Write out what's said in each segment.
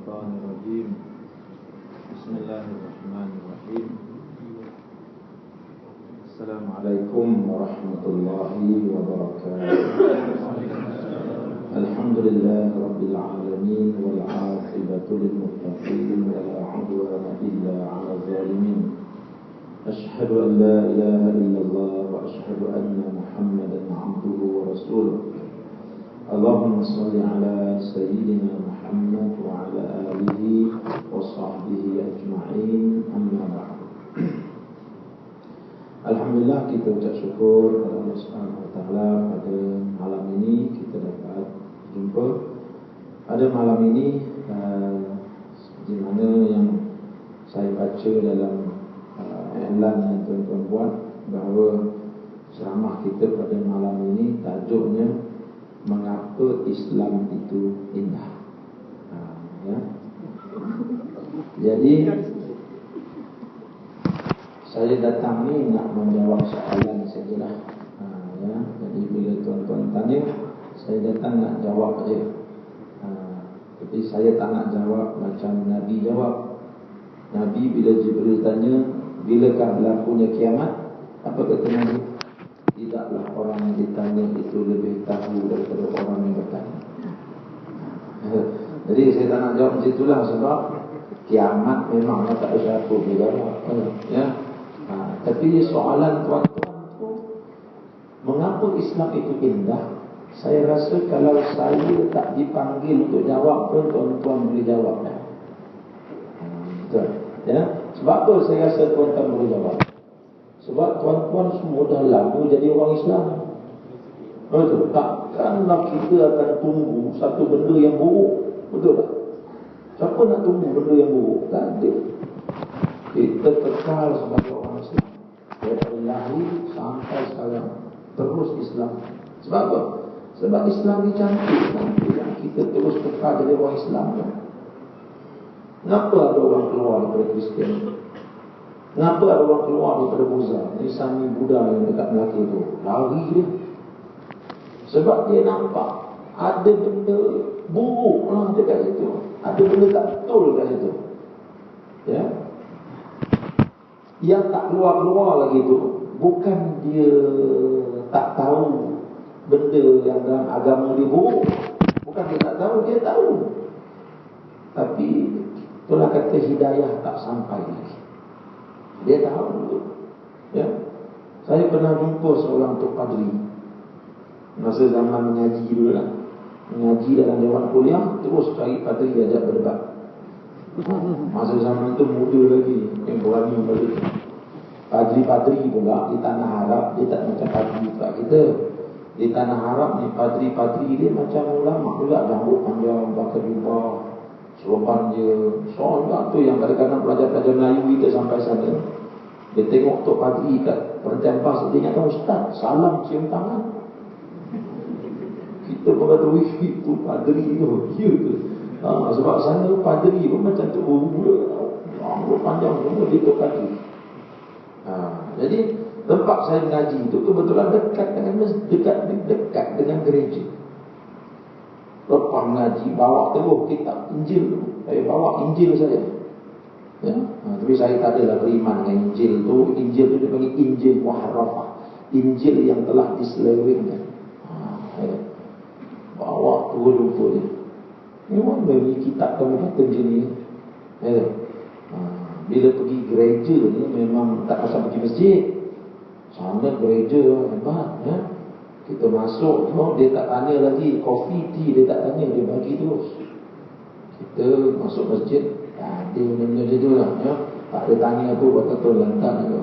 الشيطان الرجيم. بسم الله الرحمن الرحيم. السلام عليكم ورحمة الله وبركاته. الحمد لله رب العالمين والعاقبة للمتقين ولا عدوان إلا على الظالمين. أشهد أن لا إله إلا الله وأشهد أن محمدا عبده ورسوله. اللهم صل على سيدنا محمد وعلى آله وصحبه أجمعين. أما بعد. Alhamdulillah, kita ucap syukur kepada Allah Subhanahu Wa Taala pada malam ini kita dapat jumpa. Pada malam ini seperti mana yang saya baca dalam iklan yang tuan-tuan buat, bahawa ceramah kita pada malam ini tajuknya mengapa Islam itu indah. Ya. Jadi saya datang ni nak menjawab soalan sajalah. Ya. Jadi bila tuan-tuan tanya, saya datang nak jawab saja. Tapi saya tak nak jawab macam Nabi jawab. Nabi bila Jibril tanya, bilakah berlakunya kiamat? Apa kata Nabi? Tidaklah orang yang ditanya itu lebih tahu daripada orang yang bertanya. Jadi saya tak nak jawab macam itulah, sebab kiamat memangnya tak ada siapa boleh jawab. Ya. Tapi soalan tuan-tuan tu, mengapa Islam itu indah? Saya rasa kalau saya tak dipanggil untuk jawab pun tuan-tuan boleh jawab. Betul. Ya. Sebab apa saya rasa tuan-tuan boleh jawab? Sebab tuan-tuan semua dah lama jadi orang Islam. Betul. Takkanlah kita akan tunggu satu benda yang buruk. Betul tak? Siapa nak tunggu benda yang buruk? Tak ada. Kita kekal sebagai orang Islam daripada lahir sampai sekarang, terus Islam. Sebab apa? Sebab Islam ni cantik. Yang kita terus kekal jadi orang Islam. Kenapa ada orang keluar daripada Kristian? Kenapa ada orang keluar daripada Buddha? Ini Sami Buddha yang dekat Melaka tu, lari dia. Sebab dia nampak ada benda buruk dekat situ, ada benda tak betul dekat situ. Ya. Yang tak keluar-keluar lagi tu, bukan dia tak tahu benda yang dalam agama dia buruk. Bukan dia tak tahu, dia tahu. Tapi itulah kata hidayah tak sampai lagi. Dia tahu. Ya. Saya pernah jumpa seorang Tok Padri masa zaman mengaji dulu lah. Mengaji dalam dewan kuliah, terus cari Padri ajak berdebat. Masa zaman tu muda lagi, yang berani balik. Padri-padri pula di tanah Arab, dia tak macam padri kat kita. Di tanah Arab ni padri-padri dia macam ulama pula, rambut panjang, pakai jubah, sorban je. Soal tu yang kadang-kadang pelajar-pelajar Melayu kita sampai sana, dia tengok Tok Padri kat perhentian bas, dia ingatkan ustaz, salam cium tangan. Kita pun kata, wih, itu Padri tu. Ya tu. Sebab sana Padri pun macam tu bulu, rambut panjang semua, dia Tok Padri. Jadi tempat saya mengaji itu kebetulan dekat dengan gereja. Lepas mengaji, bawa terus kitab Injil. Saya bawa Injil saja. Ya? Tapi saya tak adalah beriman dengan Injil tu. Injil tu dipanggil Injil Muharrafah, Injil yang telah diselewengkan. Ya. Bawa turun jumpa dia. Ini mana ni kitab kamu kata macam ni? Ya. Bila pergi gereja ni memang tak pasal pergi masjid. Sana gereja hebat. Ya. Kita masuk tu, dia tak tanya lagi kopi, tea, dia tak tanya, dia bagi terus. Kita masuk masjid, dia benda-benda macam tu lah. Ya. Tak ada tanya tu, kata lantar tu.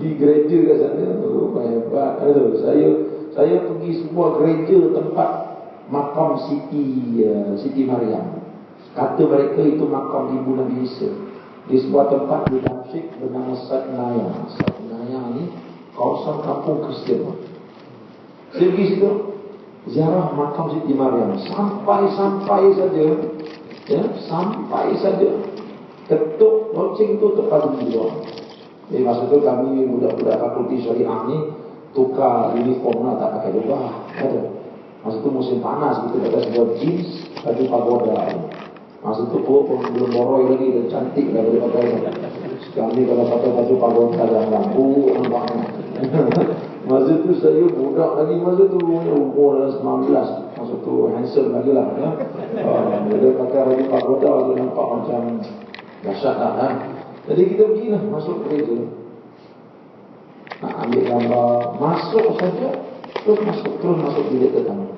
Di gereja kat sana, hebat. Saya pergi sebuah gereja tempat makam Siti Maryam. Kata mereka itu makam ibu Nabi Isa. Di sebuah tempat di Damsyik bernama Satnaya. Satnaya ni kawasan kampung Kristian. Saya pergi situ, ziarah makam Siti Maryam. Sampai saja, ya, sampai saja ketuk loceng tu tepat di luar. Jadi masa tu kami budak-budak fakulti syariah ni tukar uniform lah, tak pakai jubah. Ada. Masa itu musim panas, kita pakai sebuah jeans, baju pagoda. Masa itu belum boroi lagi dan cantik lah boleh pakai. Kami kalau pakai baju pagoda dan lampu nampaknya. Masa itu saya budak lagi, masa itu umur 19, masa itu handsome lagi lah ya. Dia pakai baju pagoda, dia nampak macam dahsyat lah kan. Jadi kita pergilah masuk gereja. Nak ambil gambar, masuk saja, terus masuk bilik tetamu.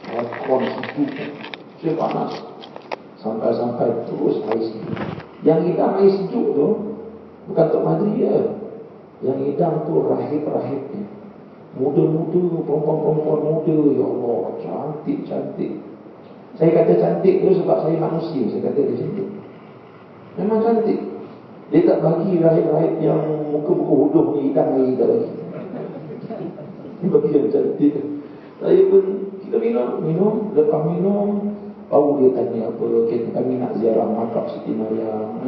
Aircon sejuk, panas. Sampai terus air sejuk. Yang hidang air sejuk tu bukan Tok Madri ya. Yang hidang tu rahib-rahibnya. Muda-muda, perempuan-perempuan muda, ya Allah, cantik-cantik. Saya kata cantik tu sebab saya manusia, saya kata dia cantik. Memang cantik. Dia tak bagi rahib-rahib yang muka-muka huduh ni hidang air, tak bagi. Dia bagi yang cantik. Saya pun, kita minum, lepas minum, baru dia tanya apa, kami nak ziarah makam Siti Maryam.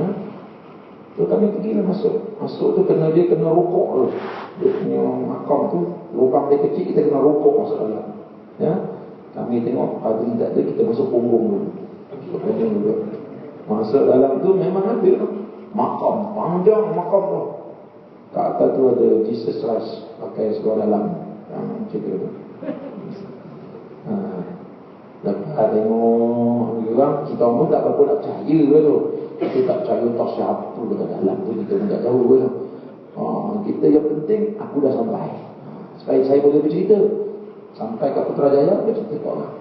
So kami pergilah masuk tu kena dia kena rokok tu. Dia punya makam tu, lubang dia kecil, kita kena rokok masuk dalam. Ya, kami tengok padri tak ada, kita masuk punggung dulu. Masuk dalam tu memang ada makam, panjang makam tu. Kat atas tu ada Jesus Christ pakai seluar dalam yang cerita tu. Lepas tengok orang, kita pun tak berapa nak percaya tu. Kita tak percaya tak siapa dekat dalam tu, kita pun tak tahu tu. Kita yang penting aku dah sampai. Supaya saya boleh bercerita. Sampai kat Putrajaya, aku cerita kat orang.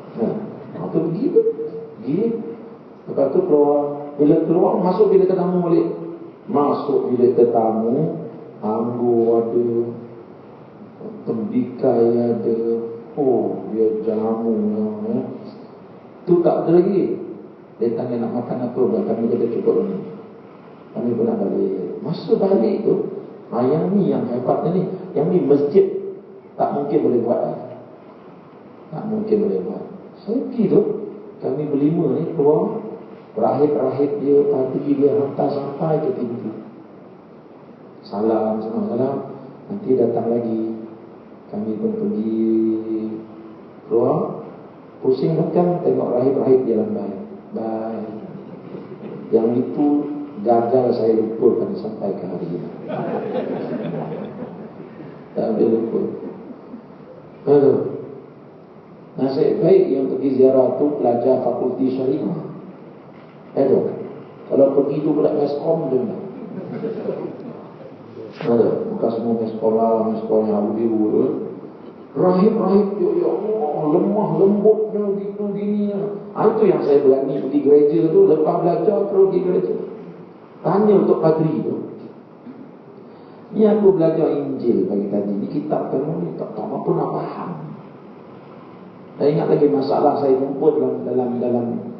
Tu pergi tu. Pergi. Lepas tu keluar. Bila keluar, masuk bilik tetamu balik. Masuk bilik tetamu, anggur ada, tembikai ada. Oh, dia jamu ya. Tu tak ada lagi. Dia tanya nak makan apa, kami kata cukup ni. Kami pun nak balik. Masa balik tu, yang ni yang hebatnya ni, yang ni masjid tak mungkin boleh buat. Tak mungkin boleh buat. Saya pergi tu, kami berlima ni keluar, rahib-rahib dia, padri dia hantar sampai ke pintu. Salam, nanti datang lagi. Kami pun pergi keluar, pusing makan, tengok rahib-rahib jalan baik. Baik. Yang itu gagal saya lupakan sampai ke hari ini. Tak boleh lupa. Nasib baik yang pergi ziarah tu pelajar fakulti syariah. Kalau pergi tu budak meskom dia. Bukan semua meskom yang biru tu. Rahib-rahib ya Allah, lemah lembutnya gitu gini. Itu yang saya berani pergi gereja tu, lepas belajar terus pergi gereja. Tanya untuk padri tu. Ni aku belajar Injil pagi tadi. Ni kitab kamu ni tak tahu apa nak faham. Saya ingat lagi masalah saya jumpa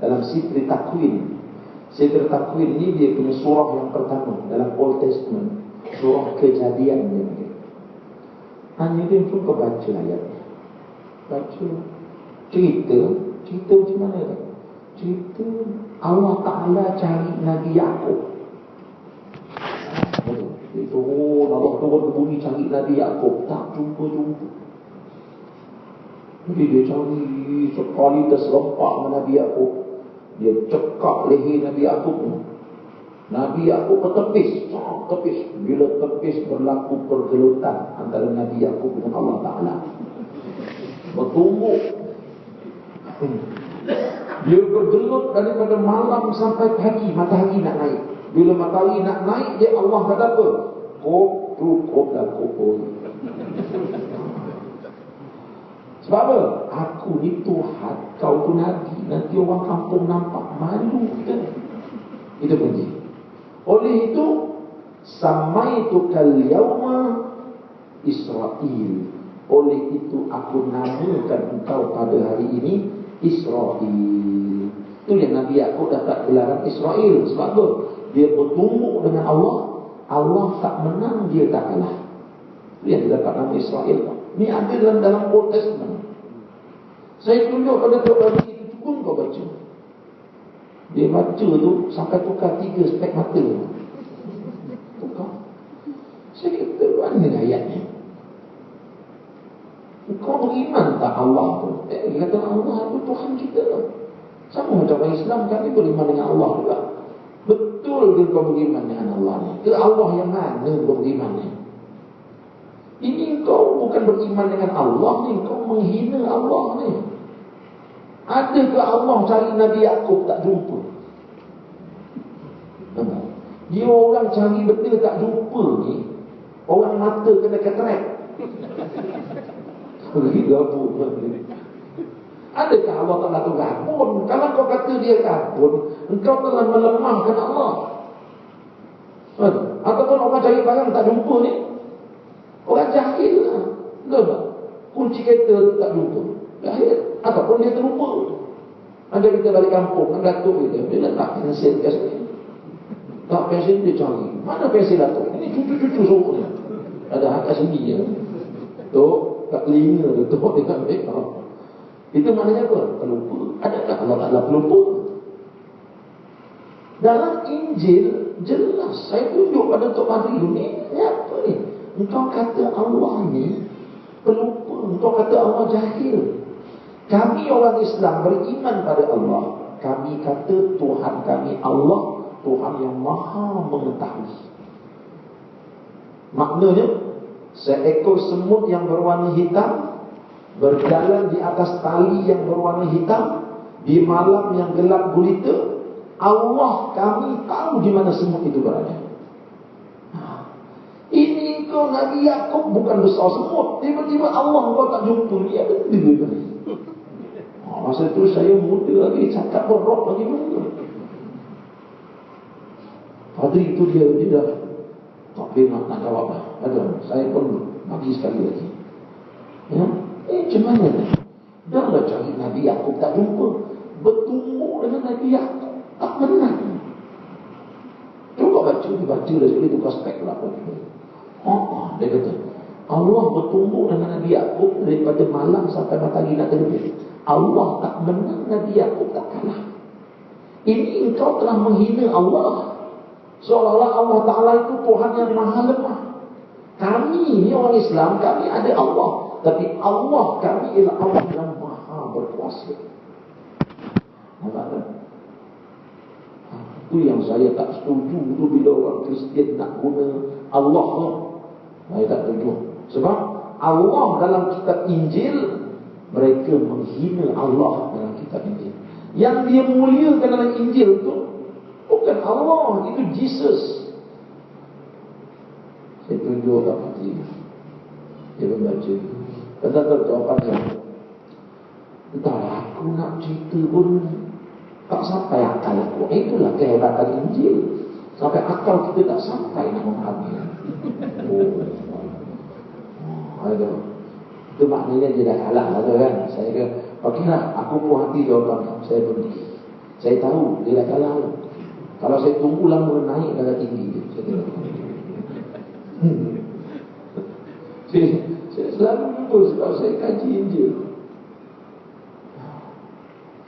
dalam Sifri Takwin. Sifri Takwin ni dia punya surah yang pertama dalam Old Testament, surah Kejadian dia. Hanya dia pun kau baca ayatnya. Baca cerita macam mana tak? Cerita Allah Ta'ala cari Nabi Yaqub. Dia turun, Allah turun ke bumi cari Nabi Yaqub. Tak jumpa. Jadi dia cari sekali terserempak dengan Nabi Yaqub. Dia cekak leher Nabi Yaqub. Nabi Yaqub tertepis. Bila tepis berlaku pergelutan antara Nabi Yaqub dengan Allah Ta'ala. Bertumbuk. Dia bergelut daripada malam sampai pagi. Matahari nak naik. Bila matahari nak naik, dia Allah kata apa? Cukup dah kubur. Sebab apa? Aku ni Tuhan, kau tu Nabi. Nanti orang kampung nampak malu kita. Itu penting. Oleh itu, samaitukal yauma Israel. Oleh itu aku namakan engkau pada hari ini Israel. Itu yang Nabi Yaqub dapat gelaran Israel. Sebab apa? Dia bertumbuk dengan Allah. Allah tak menang, dia tak kalah. Itu yang dia dapat nama Israel. Ini ada dalam Old Testament. Saya tunjuk pada Tok Madri itu, cukup kau baca. Dia baca tu sampai tukar 3 spek mata. Tukar. Saya kata, mana ayatnya? Kau beriman tak Allah tu? Dia kata Allah itu Tuhan kita. Sama macam orang Islam, kami beriman dengan Allah juga. Betul ke kau beriman dengan Allah ni? Ke Allah yang mana kau beriman ni? Ini kau bukan beriman dengan Allah ni, kau menghina Allah ni. Adakah Allah cari Nabi Yaqub tak jumpa? Dia orang cari benda tak jumpa ni, orang mata kena katarak. Adakah Allah Ta'ala tu gabun? Kalau kau kata dia gabun, engkau telah melemahkan Allah. Ataupun orang cari barang tak jumpa ni, orang jahil lah. Betul. Kunci kereta tak jumpa, jahil. Ataupun dia terlupa. Ada kita balik kampung, kan Datuk kita, dia letak pensil kat sini. Tak pensil dia cari. Mana pensil Datuk? Ini cucu-cucu suruh ni. Ada hak kat sini je. Tu, kat telinga tu, dia ambil. Itu maknanya apa? Pelupa. Adakah Allah Ta'ala pelupa? Dalam Injil jelas, saya tunjuk pada Tok Padri ni, apa ni? Engkau kata Allah ni pelupa, engkau kata Allah jahil. Kami orang Islam beriman pada Allah. Kami kata Tuhan kami Allah, Tuhan yang maha mengetahui. Maknanya, seekor semut yang berwarna hitam berjalan di atas tali yang berwarna hitam di malam yang gelap gulita. Allah kami tahu di mana semut itu berada. Ini kau Nabi Yaqub bukan besar semut, tiba-tiba Allah kau tak jumpa dia, benda ni. Masa tu saya muda lagi, cakap berok lagi mana. Padri itu dia dah tak boleh nak jawab lah. Ada, saya pun bagi sekali lagi. Ya. Macam mana ni? Dah lah cari Nabi Yaqub tak jumpa, bertumbuh dengan Nabi Yaqub tak menang. Cuba dibaca dah sekali tukar spek lah. Dia kata Allah bertumbuh dengan Nabi Yaqub daripada malam sampai matahari nak terbit. Allah tak menang, Nabi Yaqub tak kalah. Ini engkau telah menghina Allah, seolah-olah Allah Ta'ala itu Tuhan yang maha lemah. Kami ni orang Islam, kami ada Allah, tapi Allah kami ialah Allah yang maha berkuasa. Nampak tak? Itu yang saya tak setuju tu bila orang Kristian nak guna Allah tu. Saya tak setuju. Sebab Allah dalam kitab Injil, mereka menghina Allah dalam kitab Injil. Yang dia muliakan dalam Injil tu bukan Allah, itu Jesus. Saya tunjuk kat Fatih. Dia membaca. Kata-kata jawapannya, entahlah, aku nak cerita pun tak sampai akal aku. Itulah kehebatan Injil. Sampai akal kita tak sampai nak memahami. Aduh. Itu maknanya dia dah kalah lah tu kan. Saya kata, okeylah, aku puas hati jawapan. Saya berhenti. Saya tahu dia dah kalah lah. Kalau saya tunggu lama naik dah tinggi. Saya selalu jumpa sebab saya kaji Injil.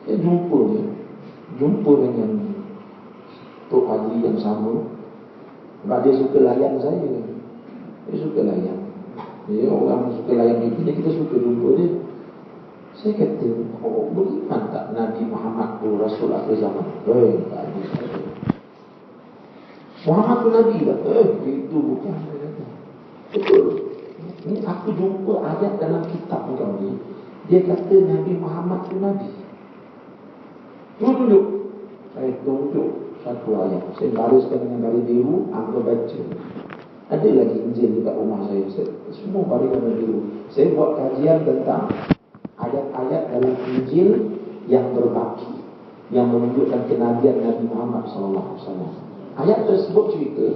Saya jumpa dengan Tok Padri yang sama. Sebab dia suka layan saya. Dia suka layan. Dia orang suka layan kita, kita suka jumpa dia. Saya kata, beriman tak Nabi Muhammad tu Rasul akhir zaman? Tak ada. Muhammad tu Nabi tak? Itu bukan. Betul. Ini aku jumpa ayat dalam kitab kau ni. Dia kata Nabi Muhammad tu Nabi. Tunjuk. Saya tunjuk satu ayat. Saya bariskan dengan garis biru, aku baca. Ada lagi Injil dekat rumah saya. Semua baris dengan biru. Saya buat kajian tentang ayat-ayat dalam Injil yang berbaki, yang menunjukkan kenabian Nabi Muhammad SAW. Ayat tersebut cerita,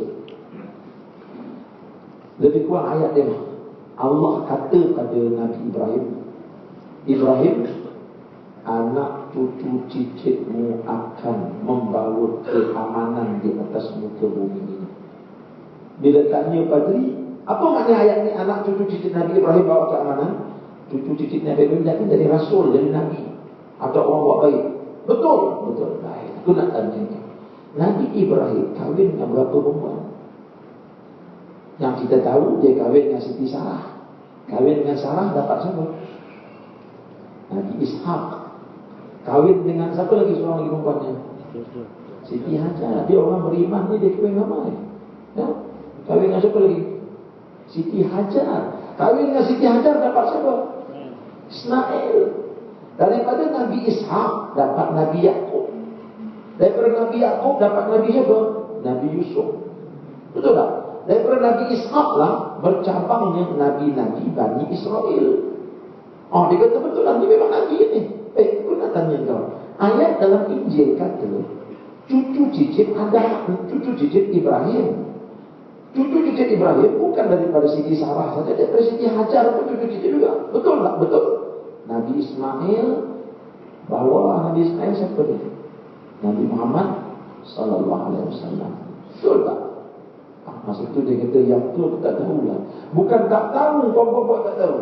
lebih kurang ayat dia, Allah kata pada Nabi Ibrahim, anak cucu cicitmu akan membawa keamanan di atas muka bumi ini. Bila tanya Padri, apa makna ayat ni, anak cucu cicit Nabi Ibrahim bawa keamanan? Cucu cicit Nabi Ibrahim datang dari Rasul, dari Nabi, atau orang buat baik. Betul. Baik. Aku nak tanya ni, Nabi Ibrahim kahwin dengan berapa perempuan? Yang kita tahu dia kahwin dengan Siti Sarah. Kahwin dengan Sarah dapat siapa? Nabi Ishak. Kawin dengan siapa lagi seorang lagi perempuannya? Siti Hajar. Dia orang beriman ni, dia kawin ramai. Ya? Kawin dengan siapa lagi? Siti Hajar. Kawin dengan Siti Hajar dapat siapa? Ismail. Daripada Nabi Ishak dapat Nabi Yaqub. Daripada Nabi Yaqub dapat Nabi siapa? Nabi Yusuf. Betul tak? Daripada Nabi Ishak lah bercabangnya Nabi-Nabi Bani Israel. Oh, dia kata betul lah, ni memang Nabi ni. Aku nak tanya kau. Ayat dalam Injil kata cucu cicit Adam, cucu cicit Ibrahim. Cucu cicit Ibrahim bukan daripada Siti Sarah saja, daripada Siti Hajar pun cucu cicit juga. Betul tak? Betul. Nabi Ismail, bawa Nabi Ismail siapa dia? Nabi Muhammad sallallahu alaihi wasallam. Betul tak? Maksud tu dia kata yang tu aku tak tahu lah. Bukan tak tahu, kau tak tahu.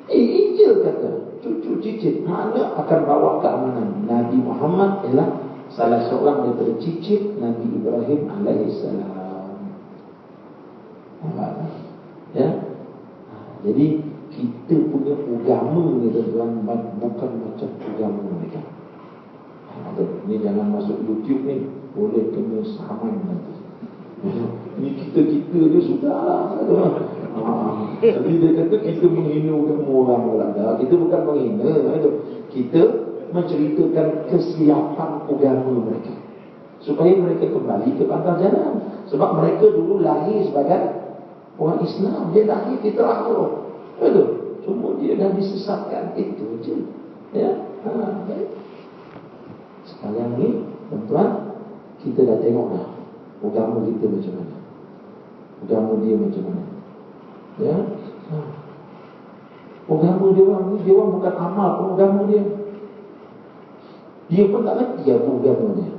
Injil kata cucu cicit mana akan bawa keamanan. Nabi Muhammad ialah salah seorang daripada cicit Nabi Ibrahim alaihissalam. Ya. Jadi kita punya agama ni tuan-tuan bukan macam agama mereka. Ni jangan masuk YouTube ni, boleh kena saman nanti. Ni kita je sudahlah. Jadi dia kata kita menghina orang orang. Kita bukan menghina, kita menceritakan kesilapan agama mereka supaya mereka kembali ke pantang jalan. Sebab mereka dulu lahir sebagai orang Islam, dia lahir fitrah Allah. Betul. Cuma dia dah disesatkan, itu je. Ya. Baik. Sekarang ni, tuan-tuan, kita dah tengok dah agama kita macam mana, agama dia macam mana. Ya. Agama dia orang ni, dia orang bukan amal pun agama dia. Dia pun tak ngerti apa agama dia.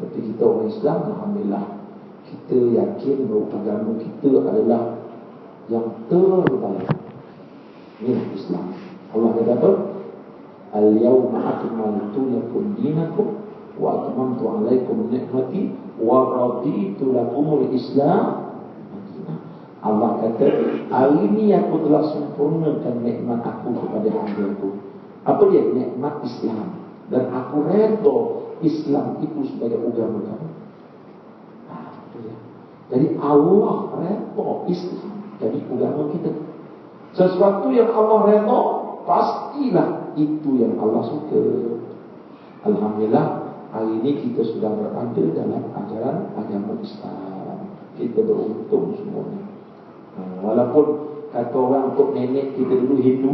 Tapi kita orang Islam, alhamdulillah, kita yakin bahawa agama kita adalah yang terbaik. Inilah Islam. Allah kata apa? Al-yawma akmaltu lakum dinakum wa atmamtu alaikum ni'mati wa raditu lakumul Islam. Allah kata, hari ini aku telah sempurnakan nikmat aku kepada hamba-Ku. Apa dia? Nikmat Islam. Dan aku redha Islam itu sebagai agama kamu. Jadi Allah redha Islam jadi agama kita. Sesuatu yang Allah redha, pastilah itu yang Allah suka. Alhamdulillah, hari ini kita sudah berada dalam ajaran agama Islam. Kita beruntung semuanya. Walaupun kata orang untuk nenek kita dulu Hindu,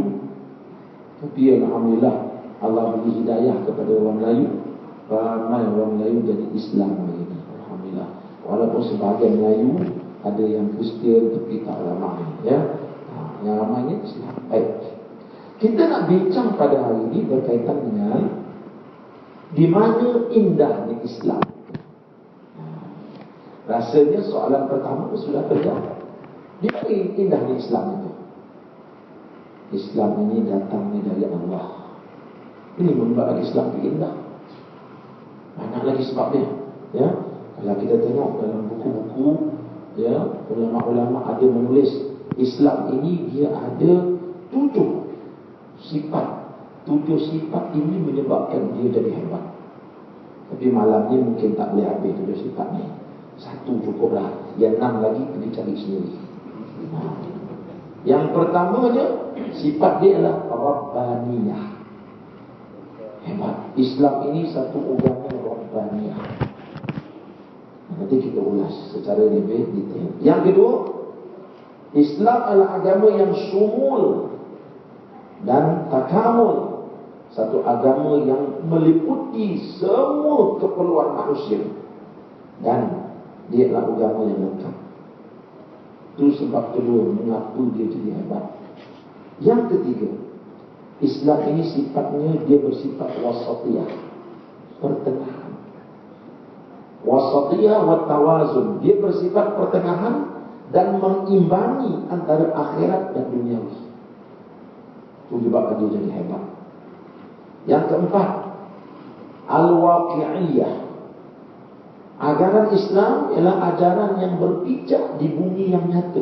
tapi alhamdulillah Allah beri hidayah kepada orang Melayu. Ramai orang Melayu jadi Islam hari ini. Alhamdulillah. Walaupun sebahagian Melayu ada yang Kristian tapi tak ramai, ya. Yang ramai ni Islam. Baik. Kita nak bincang pada hari ini berkaitan dengan di mana indahnya Islam. Rasanya soalan pertama sudah terjawab. Di mana indahnya Islam itu? Islam ini datangnya dari Allah. Ini membuat Islam itu indah. Banyak lagi sebabnya. Ya, kalau kita tengok dalam buku-buku, ya, ulama-ulama ada menulis Islam ini dia ada 7 sifat. 7 sifat ini menyebabkan dia jadi hebat. Tapi malam ni mungkin tak boleh habis 7 sifat ni. 1 cukuplah. Yang 6 lagi pergi cari sendiri. Yang pertamanya sifat dia adalah Rabbaniyah. Hebat. Islam ini satu agama Rabbaniyah. Nanti kita ulas secara lebih detail. Yang kedua, Islam adalah agama yang syumul dan takamul. Satu agama yang meliputi semua keperluan manusia. Dan dia adalah agama yang lengkap. Itu sebab kedua mengapa dia jadi hebat. Yang ketiga, Islam ini sifatnya dia bersifat wasatiyah, pertengahan. Wasatiyah wa tawazun, dia bersifat pertengahan dan mengimbangi antara akhirat dan duniawi. Itu sebab dia jadi hebat. Yang keempat, al-waqi'iyah. Ajaran Islam ialah ajaran yang berpijak di bumi yang nyata.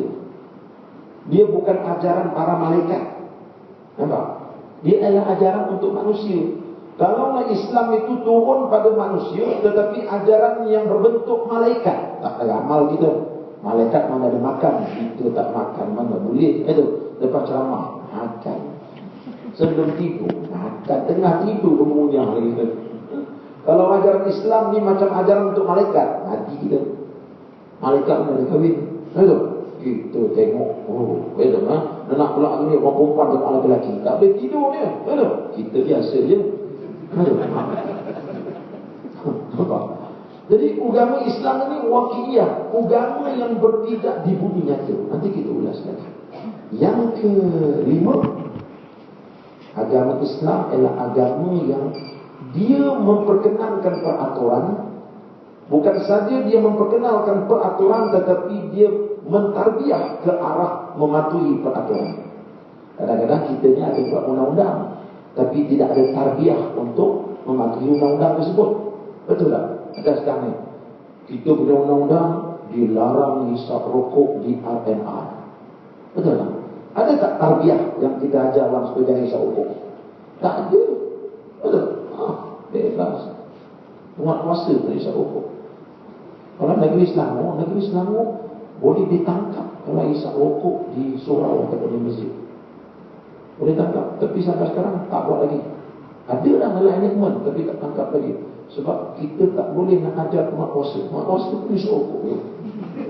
Dia bukan ajaran para malaikat. Nampak? Dia adalah ajaran untuk manusia. Kalaulah Islam itu turun pada manusia, tetapi ajaran yang berbentuk malaikat, tak ada amal kita. Malaikat mana ada makan, kita tak makan, mana boleh. Itu lepas ceramah makan, sebelum tidur makan, tengah tidur kemudian kita. Kalau ajaran Islam ni macam ajaran untuk malaikat, mati kita. Malaikat mana ada kahwin. Itu kita tengok, betul ha? Nak pula ni orang perempuan dengan lelaki, tak boleh tidur dia. Betul. Kita biasa je. Jadi agama Islam ini wakiliyah, agama yang berpijak di bumi nyata. Nanti kita ulas lagi. Yang kelima, agama Islam adalah agama yang dia memperkenalkan peraturan. Bukan saja dia memperkenalkan peraturan, tetapi dia mentarbiah ke arah mematuhi peraturan. Kadang-kadang kita ni ada buat undang-undang, tapi tidak ada tarbiah untuk mematuhi undang-undang tersebut. Betul tak? Ada sekarang ni kita punya undang-undang dilarang hisap rokok di RNR. Betul tak? Ada tak tarbiah yang kita ajar orang supaya jangan hisap rokok? Tak ada. Betul? Bebas. Buat kuasa tak hisap rokok. Kalau negeri Selangor boleh ditangkap kalau hisap rokok di surau atau di masjid. Boleh tangkap, tapi sampai sekarang tak buat lagi. Ada dah dalam enactment, tapi tak tangkap lagi. Sebab kita tak boleh nak ajar mak kuasa. Mak kuasa tu hisap rokok.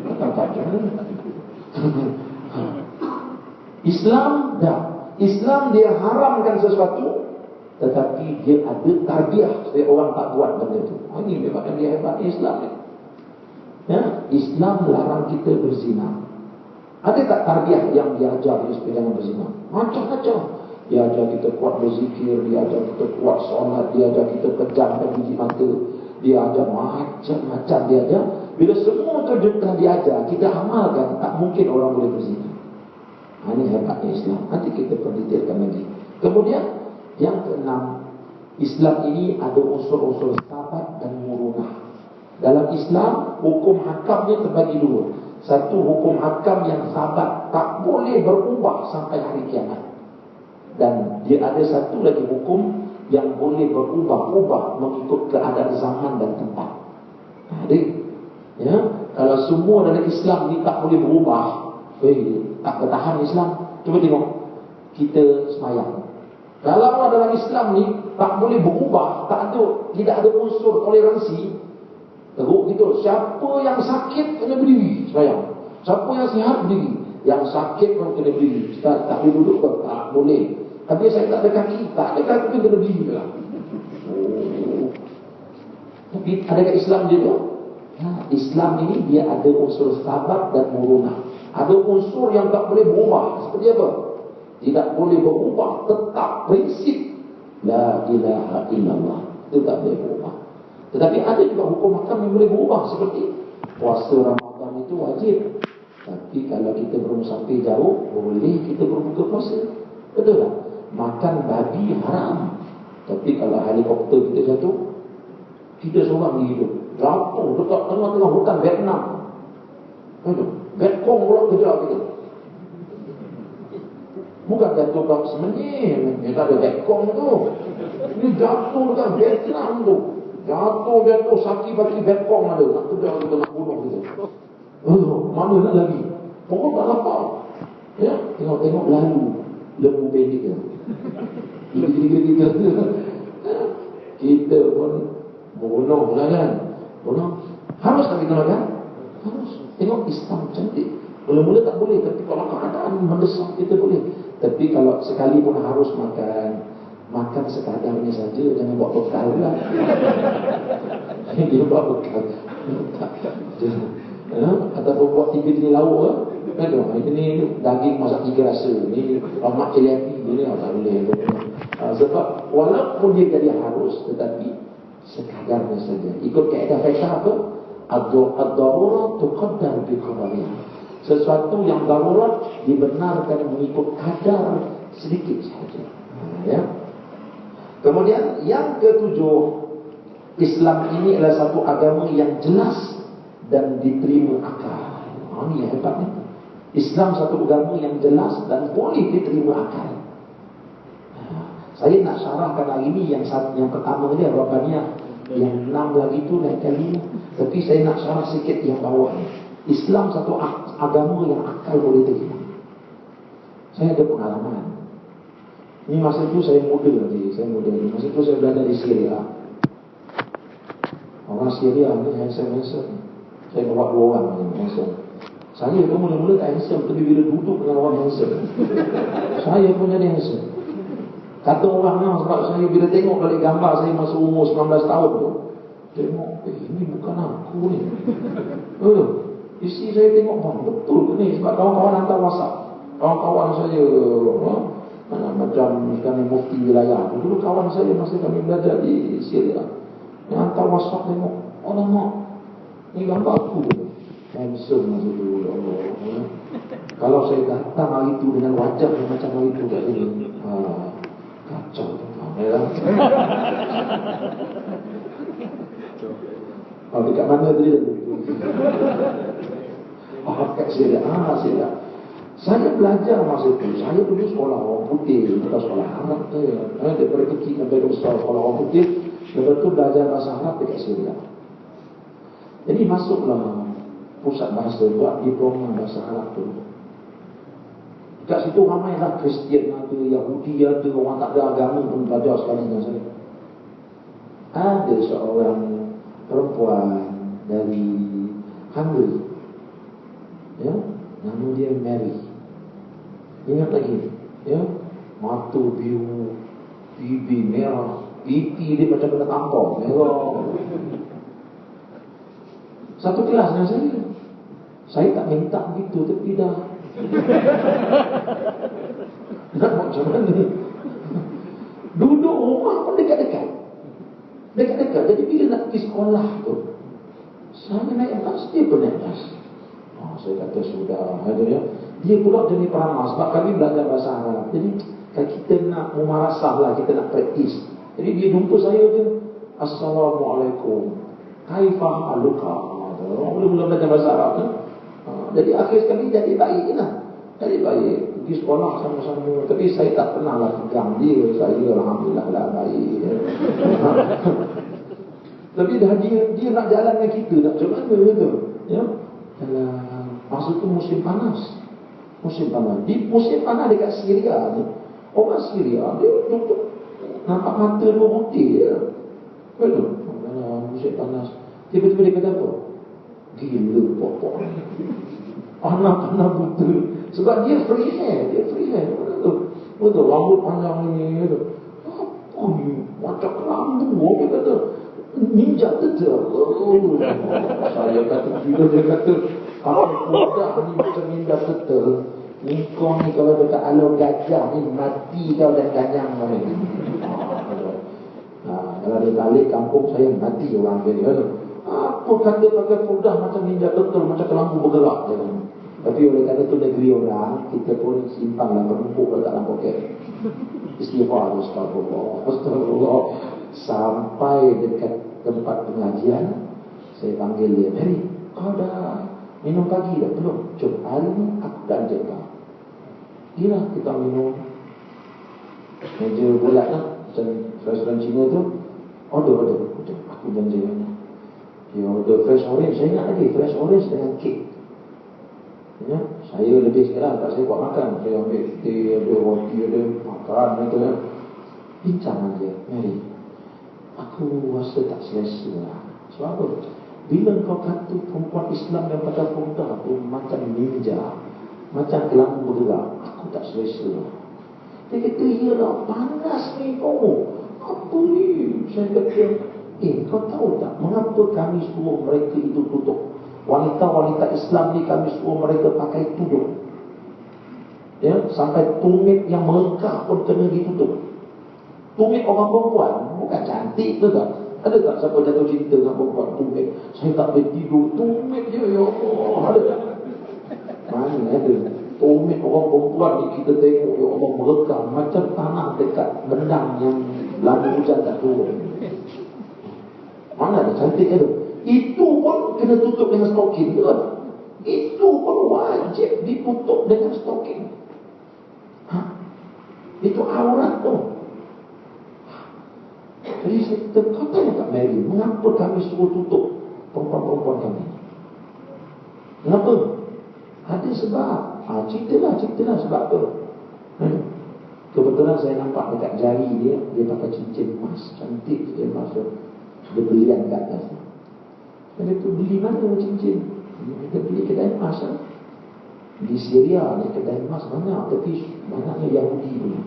Tak tangkap je. Islam dah. Islam dia haramkan sesuatu, tetapi dia ada tarbiah supaya orang tak buat benda itu. Ini memang dia hebat Islam ni. Ya, Islam larang kita berzina. Ada tak tarbiah yang diajar dia supaya jangan berzina? Macam-macam. Dia ajar kita kuat berzikir, dia ajar kita kuat solat, dia ajar kita pejamkan gigi mata, dia ajar macam-macam dia ajar. Bila semua itu telah diajar, kita amalkan, tak mungkin orang boleh berzina. Ini hebatnya Islam. Nanti kita pendetailkan lagi. Kemudian yang keenam, Islam ini ada unsur-unsur sabat dan murunah. Dalam Islam, hukum hakamnya terbagi dua. Satu, hukum hakam yang sabat, tak boleh berubah sampai hari kiamat. Dan dia ada satu lagi hukum yang boleh berubah-ubah mengikut keadaan zaman dan tempat. Jadi, ya, kalau semua dalam Islam ni tak boleh berubah, tak bertahan Islam. Cuba tengok, kita semayang. Kalau dalam Islam ni tak boleh berubah, tidak ada unsur toleransi. Teruk gitu. Siapa yang sakit kena berdiri semayang. Siapa yang sihat berdiri. Yang sakit pun kena berdiri. Tak boleh duduk ke? Tak boleh. Tapi saya tak ada kaki. Tak ada kaki pun kena berdiri lah. Tapi adakah Islam juga? Islam ini dia ada unsur sabat dan murunah. Ada unsur yang tak boleh berubah. Seperti apa? Tidak boleh berubah. Tetap prinsip La ilaha illallah. Itu tak boleh berubah. Tetapi ada juga hukum hakam yang boleh berubah. Seperti puasa Ramadan itu wajib, tapi kalau kita belum sampai jauh, boleh kita berbuka puasa. Betul tak? Makan babi haram, tapi kalau helikopter kita jatuh, kita seorang hidup jatuh dekat tengah-tengah hutan Vietnam. Betul? Vietcong pula kejar kita. Bukan jatuh kat Semenyih, dia tak ada Vietcong tu. Ini jatuh dekat Vietnam tu. Jatuh saki-baki Vietcong ada. Nak kejar kita, nak bunuh kita. Mana nak lagi? Orang tak lapar. Ya, tengok-tengok lalu lembu pendek ke. Kita pun bunuh lah kan. Bunuh. Harus tak kita makan? Harus. Tengok Islam cantik. Mula-mula tak boleh, tapi kalau keadaan mendesak kita boleh. Tapi kalau sekali pun harus makan sekadarnya saja, jangan buat bekal lah. Dia buat bekal. Ataupun buat 3 jenis lauk lah. Ini daging masak 3 rasa, ini lemak cili api, ini tak boleh. Sebab walaupun dia jadi harus, tetapi sekadarnya saja. Ikut kaedah fiqh apa? Ad-darurah tuqaddar biqadariha. Sesuatu yang darurat dibenarkan mengikut kadar sedikit saja. Ya. Kemudian yang ketujuh, Islam ini adalah satu agama yang jelas dan diterima akal. Ini yang hebatnya. Islam satu agama yang jelas dan boleh diterima akal. Saya nak syarahkan hari ini yang pertama dia Rabbaniyah, yang 6 lagi itu naikkan 5. Tapi saya nak syarah sikit yang bawah ni. Islam satu agama yang akal boleh terima. Saya ada pengalaman. Ini masa itu saya muda lagi, Masa itu saya berada di Syria. Orang Syria ni handsome. Saya bawa 2 orang yang handsome. Saya pun mula-mula tak handsome, tapi bila duduk dengan orang handsome, saya pun jadi handsome. Kata orang ni, sebab saya bila tengok balik gambar saya masa umur 19 tahun tu, tengok, ini bukan aku ni. Isi saya tengok, betul ke ni? Sebab kawan-kawan hantar WhatsApp. Kawan-kawan saya macam kami mufti wilayah. Dulu kawan saya masa kami belajar di Syria, yang hantar WhatsApp tengok, mak, ni gambar aku. Handsome masa dulu, Allah. Kalau saya datang hari itu dengan wajah yang macam hari itu, kat sini, kacau. Dekat mana dia? Kat Syria. Syria. Saya belajar masa itu. Saya dulu sekolah orang putih, bukan sekolah Arab. Daripada kecil sampai besar sekolah orang putih. Lepas tu belajar bahasa Arab dekat Syria. Jadi masuklah pusat bahasa, buat diploma bahasa Arab tu. Dekat situ ramailah Kristian ada, Yahudi ada, orang tak ada agama pun belajar sekali dengan saya. Ada seorang perempuan dari Hungary, ya, nama dia Mary. Ingat lagi, ya, mata biru, pipi merah, pipi dia macam kena tampar, merah. Satu kelas dengan saya. Saya tak minta begitu, tapi dah. Nak macam mana? Duduk rumah pun dekat-dekat. Jadi bila nak pergi sekolah tu, saya naik bas, dia pun naik bas. Saya kata sudah. Dia pula jenis peramal, sebab kami belajar bahasa Arab. Jadi kalau kita nak mumarasah lah, kita nak praktis. Jadi dia jumpa saya je, Assalamualaikum, kaifah haluka. Orang mula-mula belajar bahasa Arab tu. Jadi akhir sekali jadi baik lah. Jadi baik, pergi sekolah sama-sama. Tapi saya tak pernah lah pegang dia. Saya alhamdulillah lah baik. Tapi dah dia nak jalan dengan kita, tak macam mana tu, ya. Masa tu musim panas. Di musim panas dekat Syria ni, orang Syria dia tutup, nampak mata dua putih je. Betul. Musim panas. Tiba-tiba dia kata apa? Gila pokok. Anak-anak betul. Sebab dia free hair. Betul. Rambut panjang ni. Apa ni? Macam kelambu. Dia kata ninja Turtle. Saya kata bila dia kata apa budak ni macam ninja Turtle. Kau ni kalau dekat alau gajah ni mati kau dan ganyang ni. Kalau dia balik kampung saya mati orang dia. Apa kata pakai purdah macam ninja Turtle, macam kelambu bergerak je. Tapi oleh kerana itu negeri orang, kita pun simpanlah berempuk dalam poket. Istighfar, astagfirullah. Sampai dekat tempat pengajian, saya panggil dia, Mary, kau dah minum pagi dah? Belum. Jom, hari ni aku dah ajak kau. Gila, kita minum meja bulat lah, macam restoran Cina tu. Order. Aku janji mana. Dia order fresh orange. Saya ingat lagi, fresh orange dengan kek. Ya, saya lebih sekarang tak saya buat makan. Saya ambil teh, ada roti, ada makan itu ya. Bincang aja, Mary. Aku rasa tak selesa lah. Sebab apa? Bila kau kata perempuan Islam yang pakai purdah tu macam ninja, macam kelambu bergerak, aku tak selesa lah. Dia kata, iyalah panas ni kau. Apa ni? Saya kata, kau tahu tak mengapa kami suruh mereka itu tutup? Wanita-wanita Islam ni kami suruh mereka pakai tudung. Ya, sampai tumit yang melengkap pun kena ditutup. Tumit orang perempuan bukan cantik tu tak? Ada tak siapa jatuh cinta dengan perempuan tumit? Saya tak boleh tidur, tumit je, ya Allah. Ada tak? Mana ada? Tumit orang perempuan ni kita tengok, ya Allah, merekam macam tanah dekat bendang yang lalu hujan tak turun. Mana ada cantik tu? Itu pun kena tutup dengan stoking, betul? Itu pun wajib ditutup dengan stoking. Itu aurat tu. Jadi saya kata, kau tanya Kak Mary, mengapa kami suruh tutup perempuan-perempuan kami? Kenapa? Ada sebab. Ceritalah sebab apa. Kebetulan saya nampak dekat jari dia pakai cincin emas. Cantik cincin emas tu. Dia belian kat atas. Dia tu beli mana cincin? Dia beli kedai emas lah. Di Syria ni kedai emas banyak, tapi banyaknya Yahudi punya.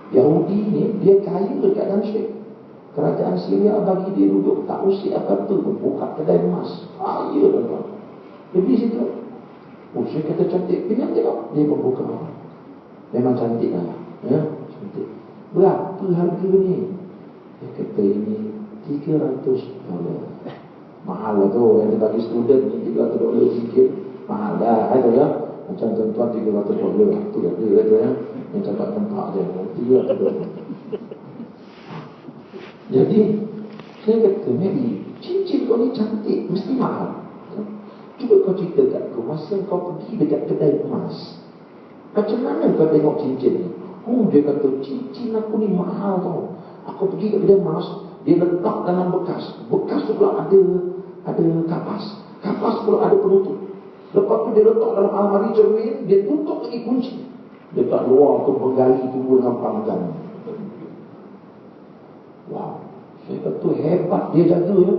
Yahudi ni dia kaya dekat Damsyik. Kerajaan Syria bagi dia duduk tak usik apa-apa pun, buka kedai emas. Kaya tuan-tuan. Dia beli situ. Oh, saya kata cantik. Pinjam tengok. Dia membuka. Memang cantik lah. Ya, cantik. Berapa harga ni? Dia kata ini $300. Mahal lah tu. Yang dia bagi student ni $300 sikit. Mahal dah. Ada ya. Macam tuan-tuan $300. Tu kata ya. Yang cakap tempat dia $300. Jadi saya kata, Mary, cincin kau ni cantik, mesti mahal. Cuba kau cerita kat aku, masa kau pergi dekat kedai emas, macam mana kau tengok cincin ni? Dia kata, cincin aku ni mahal tau. Aku pergi kat kedai emas, dia letak dalam bekas. Bekas tu pula ada kapas. Kapas pula ada penutup. Lepas tu dia letak dalam almari cermin, dia tutup lagi kunci. Dia tak luar ke menggali tunggu dengan panggang. Wow, saya kata hebat dia jaga ya.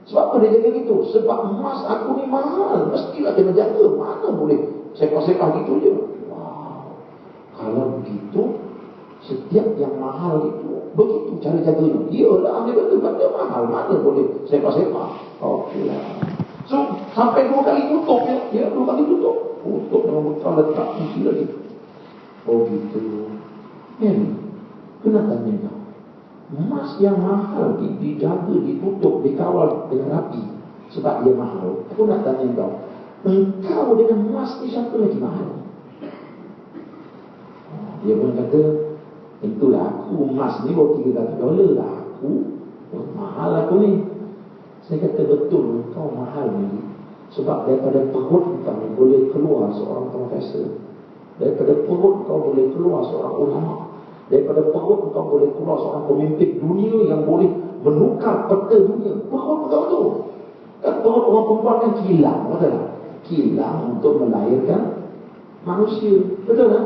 Sebab apa dia jaga gitu? Sebab emas aku ni mahal, mestilah kena jaga. Mana boleh sepah-sepah gitu je. Wow, kalau begitu, setiap yang mahal itu begitu cara jaganya. Iyalah, dia kata benda mahal, mana boleh sepah-sepah. Okey lah. So, sampai 2 kali tutup ya. Ya, 2 kali tutup. Tutup dengan bekal, letak kunci lagi. Oh gitu. Kena tanya kau. Emas yang mahal dijaga, ditutup, dikawal dengan rapi sebab dia mahal. Aku nak tanya kau, engkau dengan emas ni siapa lagi mahal? Dia pun kata, tentulah aku emas ni bawa $300 lah. Aku mahal aku ni. Saya kata betul, kau mahal ni. Sebab daripada perut kau boleh keluar seorang profesor. Daripada perut kau boleh keluar seorang ulama. Daripada perut kau boleh keluar seorang pemimpin dunia yang boleh menukar peta dunia. Perut kau tu. Kan perut orang perempuan kan kilang, betul tak? Kilang untuk melahirkan manusia, betul tak?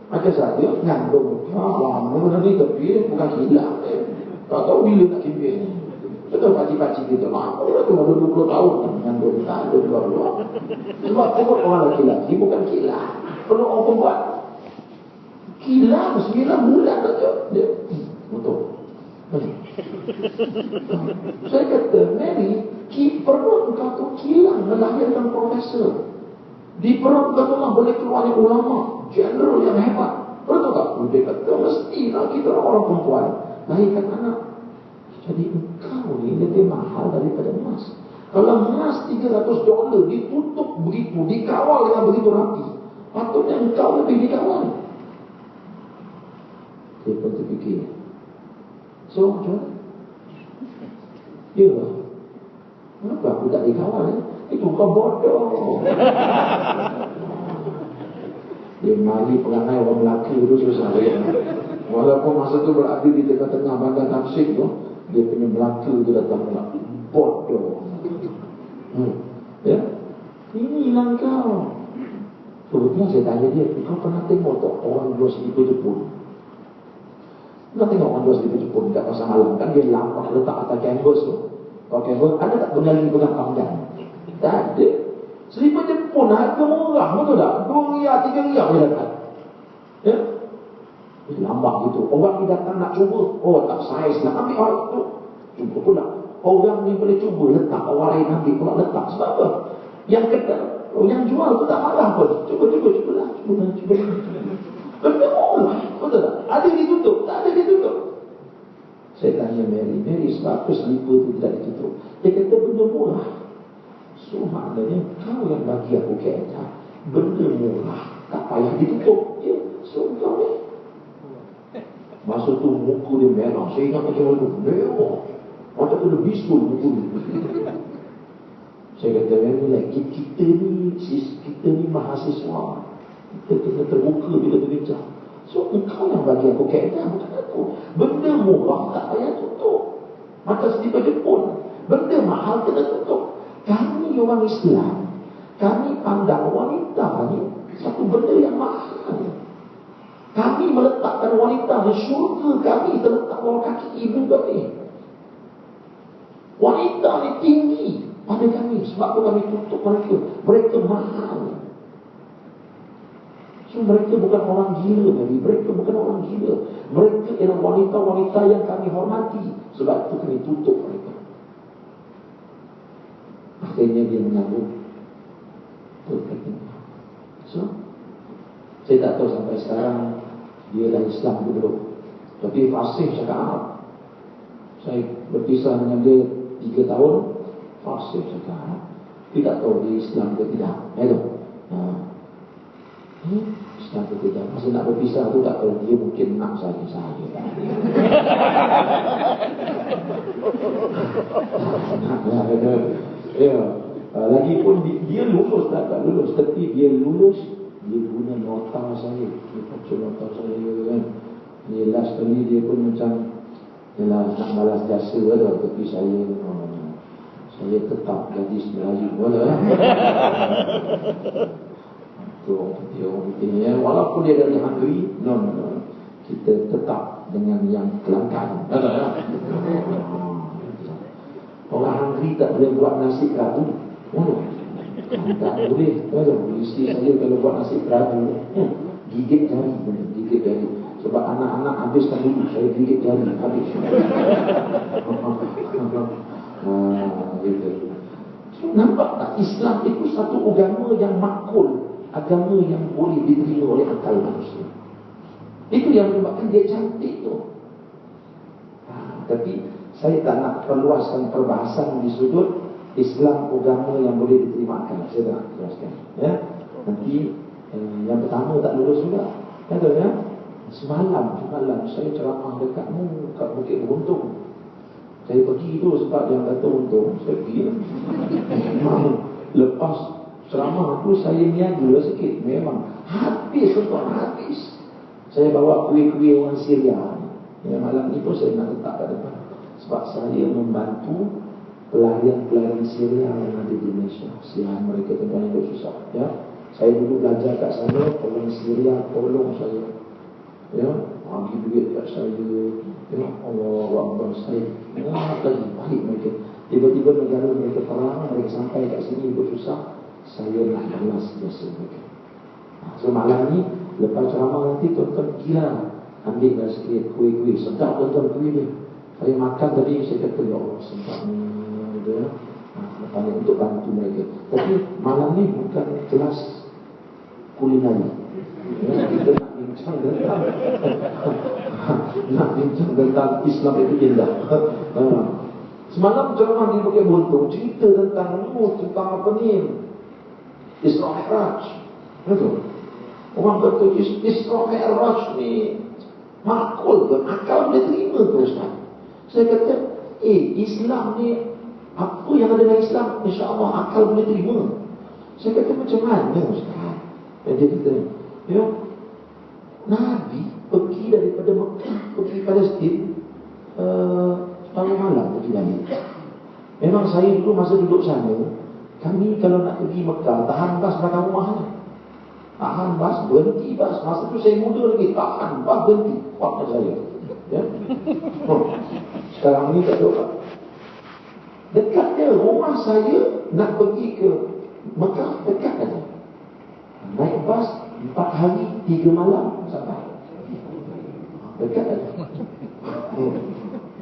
Macam saya ngandung lama ni, tapi bukan kilang. Tak tahu bila nak kimpin. Betul pakcik-pakcik kita lama tu ada 20 tahun ngandung, tak ada keluar-keluar. Sebab perut orang lelaki bukan kilang. Perut orang perempuan kilang 9 bulan saja. Dia betul. Saya kata, Mary, perut kau tu kilang melahirkan profesor. Di perut kau tu lah boleh keluar ulama, general yang hebat. Betul tak? Dia kata, mestilah kita orang perempuan lahirkan anak. Jadi engkau ni lebih mahal daripada emas. Kalau emas $300 ditutup begitu, dikawal dengan begitu rapi, patutnya engkau lebih dikawal. Dia pun terfikir. So, macam mana? Ya lah. Kenapa aku tak dikawal ya? Itu kau bodoh. Dia mari perangai orang Melaka itu susah ya. Walaupun masa tu berada di tengah-tengah bandar Damsyik tu, dia punya Melaka tu datang pula. Bodoh. Ya? Ini lah kau. Sebetulnya saya tanya dia, kau pernah tengok tak orang jual selipar Jepun? Kau tengok orang jual selipar Jepun dekat pasar malam kan, dia lampak letak atas canvas tu. Kalau canvas, ada tak benda lagi pegang panggang? Tak ada. Selipar Jepun harga murah, betul tak? RM2, RM3 dia dapat. Ya? Dia lampak gitu. Orang ni datang nak cuba, oh tak saiz nak ambil orang tu. Cuba pula. Orang ni boleh cuba letak, orang lain ambil pula letak. Sebab apa? Yang kata, yang jual tu tak marah pun. Cuba lah. Benda murah, betul tak? Ada ditutup, tak ada ditutup. Saya tanya Mary, sebab apa selipar tu tidak ditutup? Dia kata benda murah. So maknanya kau yang bagi aku kaedah, benda murah tak payah ditutup. Ya, so kau ni. Masa tu muka dia merah. Saya ingat macam mana tu, merah. Macam tu lebih bisul muka dia. Saya kata lagi kita ni mahasiswa. Kita kena terbuka bila berbincang. So engkau yang bagi aku kaedah, bukan aku. Benda murah tak payah tutup. Macam seperti Jepun, benda mahal kena tutup. Kami orang Islam, kami pandang wanita ni satu benda yang mahal. Kami meletakkan wanita di syurga kami terletak bawah kaki ibu kami. Wanita ni tinggi pada kami, sebab tu kami tutup mereka. Mereka mahal. So mereka bukan orang gila, mereka bukan orang gila. Mereka ialah wanita-wanita yang kami hormati. Sebab itu kami tutup mereka. Akhirnya dia menyambut. So saya tak tahu sampai sekarang dia dah Islam ke belum. Tapi fasih cakap Arab. Saya berpisah dengan dia 3 tahun, fasih cakap Arab. Tidak tahu dia Islam ke tidak. Islam ke tidak. Masa nak berpisah tu tak tahu, dia mungkin nak saya. Ya. Lagipun dia lulus tak lulus, tapi dia lulus, dia guna nota saya. Dia pakai nota saya kan. Dia last kali dia pun macam yalah, nak balas jasa lah, tapi saya tetap gadis Melayu lah. Dia orang fikir, walaupun dia dari Hungary, no. Kita tetap dengan yang kelangkaan. Orang Hungary tak boleh buat nasi kerabu. Tak boleh. Isteri saya kalau buat nasi kerabu, gigit jari. Sebab anak-anak habiskan dulu, saya gigit jari habis. Gitu. Nampak tak, Islam itu satu agama yang makul, agama yang boleh diterima oleh akal manusia. Itu yang menyebabkan dia cantik tu. Tapi saya tak nak perluaskan perbahasan di sudut Islam agama yang boleh diterima akal. Saya tak nak jelaskan. Ya? Nanti yang pertama tak lulus juga. Kata ya? Semalam saya ceramah dekat Bukit Beruntung. Saya pergi tu sebab yang kata untung. Saya pergi. Lepas ceramah tu saya niaga sikit. Memang habis. Saya bawa kuih-kuih orang Syria. Ya, malam ni pun saya nak letak kat depan. Sebab saya membantu pelarian-pelarian Syria yang ada di Malaysia. Sihan mereka tempat yang susah. Ya, saya dulu belajar kat sana, orang Syria tolong saya. Ya, bagi duit kat saya. Ya, Allah Akbar, saya lagi baik mereka. Tiba-tiba negara mereka perang, mereka sampai kat sini bersusah, saya nak balas jasa mereka. So malam ni lepas ceramah nanti tuan-tuan gila, ambil dah sikit kuih-kuih. Sedap tuan-tuan kuih dia. Saya makan tadi, saya kata ya Allah sedap ni gitu ya. Lepas ni untuk bantu mereka. Tapi malam ni bukan kelas kulinari ya, kita nak bincang tentang Islam itu indah. Semalam ceramah di Bukit Beruntung cerita tentang apa ni, Isra Mi'raj. Betul. Orang kata Isra Mi'raj ni makul ke, akal boleh terima ke Ustaz? Saya kata Islam ni, apa yang ada dalam Islam insya-Allah akal boleh terima. Saya kata macam mana Ustaz? Dia kata ya, Nabi pergi daripada Mekah pergi Palestin setengah malam pergi balik. Memang saya dulu masa duduk sana, kami kalau nak pergi Mekah tahan bas belakang rumah ni. Tahan bas, berhenti bas. Masa tu saya muda lagi, tahan bas, berhenti. Waktu saya ya. Sekarang ni tak tahu tak. Dekat dia, rumah saya nak pergi ke Mekah, dekat aja. Naik bas 4 hari 3 malam sampai. Dekat aja.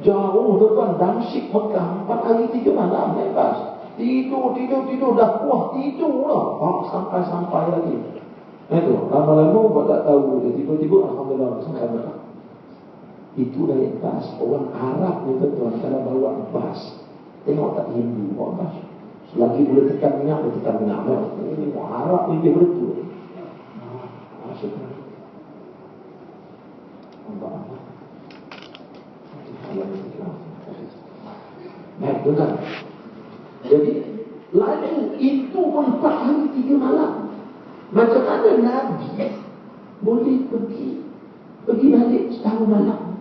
Jauh depan Damsyik Mekah 4 hari 3 malam naik bas. Tidur dah puas tidur lah. Sampai lagi. Itu lama-lama buat tak tahu dia. Tiba-tiba alhamdulillah sampai Mekah. Itu naik bas. Orang Arab ni tuan kalau bawa bas, tengok tak Hindu bawa bas. Selagi boleh tekan minyak, boleh tekan minyak. Arab ni dia betul. Baik, tuan. Jadi lalu itu pun 4 hari 3 malam. Macam mana Nabi boleh pergi balik setahun malam?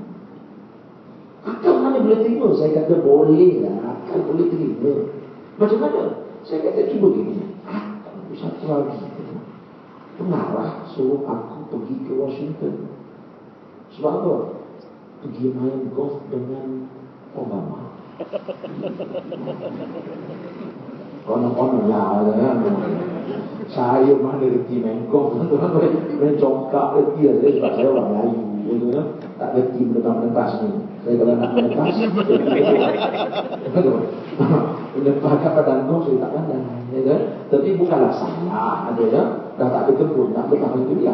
Akal mana boleh terima? Saya kata boleh lah, akal boleh terima. Macam mana? Saya kata cuba gini. Satu lagi, pengarah suruh aku pergi ke Washington. Sebab apa? Pergi main golf dengan Obama. Konon-konon lah kan. Saya mana reti main golf, main congkak reti lah. Sebab saya orang Melayu, tak reti menepas ni. Saya kalau nak menepas, menepas kat badan golf saya tak pandai. Tapi bukanlah salah, ada ya. Dah tak ada kebun, nak lepas itu dia.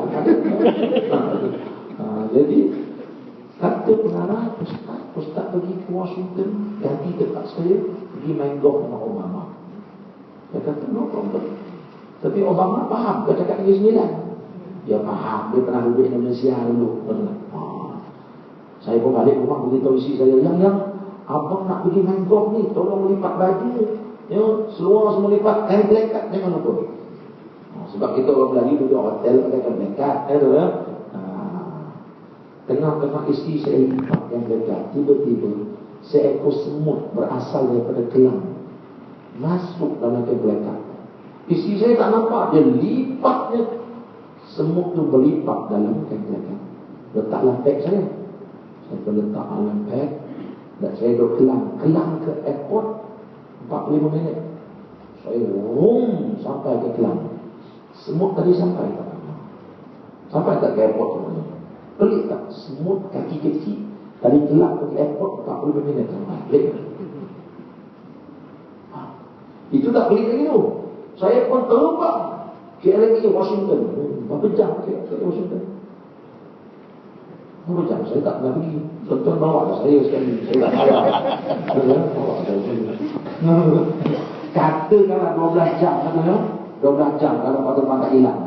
Jadi kata pengarah, Ustaz pergi ke Washington, ganti tempat saya, pergi main golf dengan Obama. Dia kata no problem. Tapi Obama faham kata-kata dia sendiri. Dia faham, dia pernah duduk Indonesia dulu. Saya pun balik rumah beritahu isi saya, yang abang nak pergi main golf ni, tolong lipat baju, ya, seluar semua lipat, kain blanket, jangan lupa. Sebab kita orang Melayu duduk hotel pakai kain blanket, ya. Tengah-tengah isteri saya lipat yang blanket, tiba-tiba seekor semut berasal daripada kelang masuk dalam kain blanket. Isteri saya tak nampak, dia lipatnya, semut tu berlipat dalam kain blanket. Letaklah beg saya. Saya letak dalam beg dan saya duduk kelang ke airport 45 minit. Saya sampai ke Kelang. Semut tadi sampai tak? Sampai tak ke airport sebenarnya? Pelik tak? Semut kaki kecil tadi Kelang ke airport 45 minit sampai. Pelik. Itu tak pelik lagi tu. Saya pun terbang ke LA, Washington. Berapa jam ke Washington? Berapa jam? Saya tak pernah pergi. Tuan-tuan bawa saya sekali. Saya tak bawa saya sekali. Katakanlah 12 jam, katanya 12 jam kalau kau terbang tak hilang.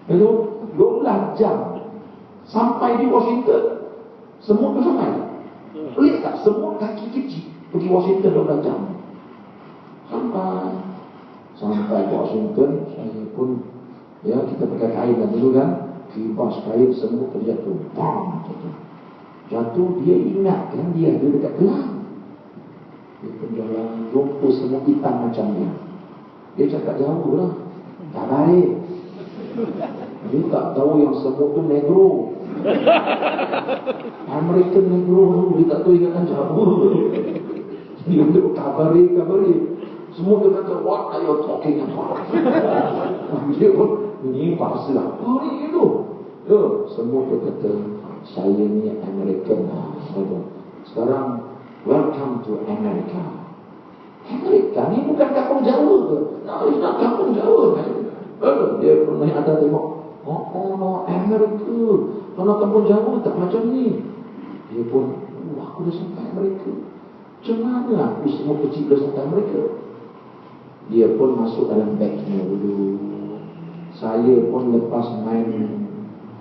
Itu 12 jam sampai di Washington. Semua tu sampai. Pelik tak? Semua kaki kecil pergi Washington 12 jam. Sampai ke Washington, saya pun, ya, kita pakai kain dan dulu kan, kipas kain semua terjatuh. Bam, jatuh, dia ingat kan dia ada dekat Kelang. Dia pun jalan, jumpa semua hitam macam dia. Dia cakap jauh lah, tak baik. Dia tak tahu yang semua tu negro, American negro. Dia tak tahu ingatan jauh. Dia tu kabari. Semua dia kata, what are you talking about? Dia pun, ini pasti lah. Ini itu. Semua dia kata, saya ni American lah. Sekarang, welcome to America. Amerika ni bukan kampung Jawa ke? It's not kampung Jawa kan? Dia pun naik atas tengok. Oh, Amerika. Kalau kampung Jawa tak macam ni. Dia pun, aku dah sampai Amerika. Macam mana aku semua kecil dah sampai Amerika? Dia pun masuk dalam bagnya dulu. Saya pun lepas main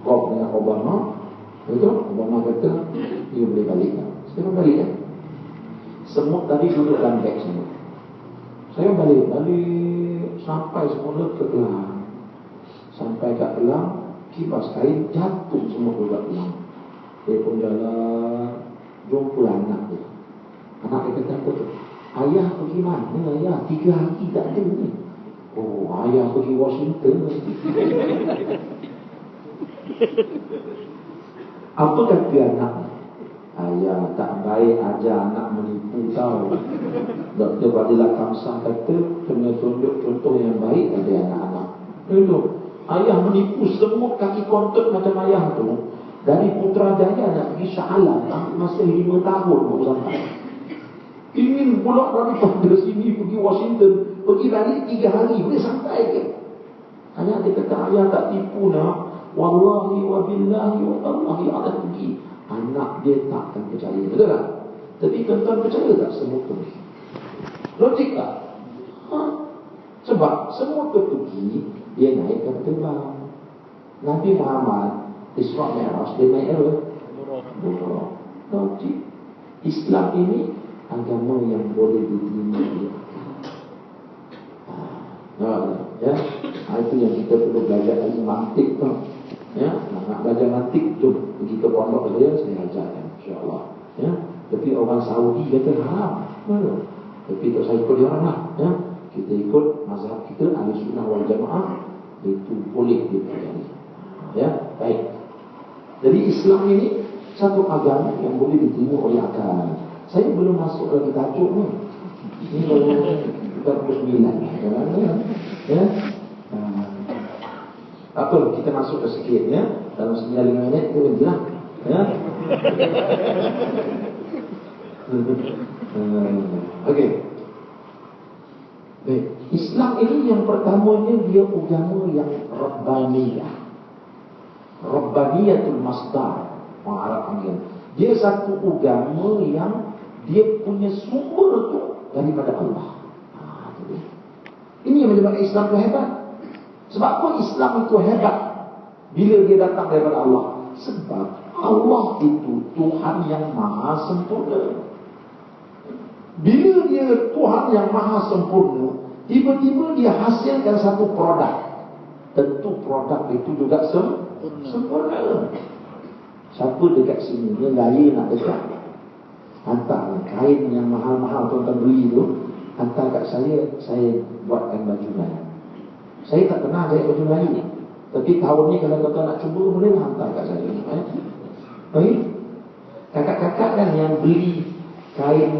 golf dengan Obama, betul? Obama kata, dia boleh balik kan? Saya pun balik kan? Semut tadi duduk dalam bag semua. Saya balik sampai semula ke Kelang. Sampai kat Kelang, kipas kain jatuh semua ke Kelang. Dia pun jalan, jumpa anak dia. Anak dia kata apa tu? Ayah pergi mana ayah? 3 hari tak ada ni. Oh, ayah pergi Washington. Apa kata anak? Ayah tak baik ajar anak menipu tahu. Dr. Fadilah Kamsah kata kena tunjuk contoh yang baik pada anak-anak. Itu ayah menipu semua kaki kontut macam ayah tu. Dari Putrajaya nak pergi Shah Alam, masih 5 tahun baru sampai. Ingin pula daripada sini pergi Washington, pergi balik 3 hari, boleh sampai ke? Hanya dia kata, ayah tak tipu nak. Wallahi wa billahi wa tallahi akan pergi. Anak dia takkan percaya, betul tak? Tapi tuan-tuan percaya tak semua tu? Logik tak? Sebab semua tu pergi, dia naik kapal terbang. Nabi Muhammad Isra Mi'raj, dia naik apa? Buraq. Logik. Islam ini agama yang boleh diterima di akal. Ya, itu yang kita perlu belajar ilmu mantik tu. Ya, nak belajar mantik tu saya ajarkan, insyaAllah. Ya. Tapi orang Saudi kata haram. Tapi tak saya ikut dia orang lah. Ya. Kita ikut mazhab kita, Ahli Sunnah wal Jamaah, itu boleh dipelajari. Ya, baik. Jadi Islam ini satu agama yang boleh diterima oleh akal. Saya belum masuk lagi tajuk ni. Ini kalau kita pukul 9. Ya. Apa? Kita masuk ke sikit ya. Dalam 9 minit kita berhentilah. Ya. Okey. Baik. Islam ini yang pertamanya dia agama yang Rabbaniyah. Rabbaniyatul Masdar. Orang Arab panggil. Dia satu agama yang dia punya sumber tu daripada Allah. Ini yang menyebabkan Islam itu hebat. Sebab apa Islam itu hebat? Bila dia datang daripada Allah. Sebab Allah itu Tuhan yang maha sempurna. Bila dia Tuhan yang maha sempurna, tiba-tiba dia hasilkan satu produk. Tentu produk itu juga sempurna. Siapa dekat sini, dia gaya nak dekat, hantar kain yang mahal-mahal tuan-tuan beli tu, hantar kat saya buatkan baju Melayu. Saya tak pernah jahit baju Melayu, tapi tahun ni kalau tuan-tuan nak cuba, boleh hantar kat saya. Baik. Kakak-kakak kan yang beli kain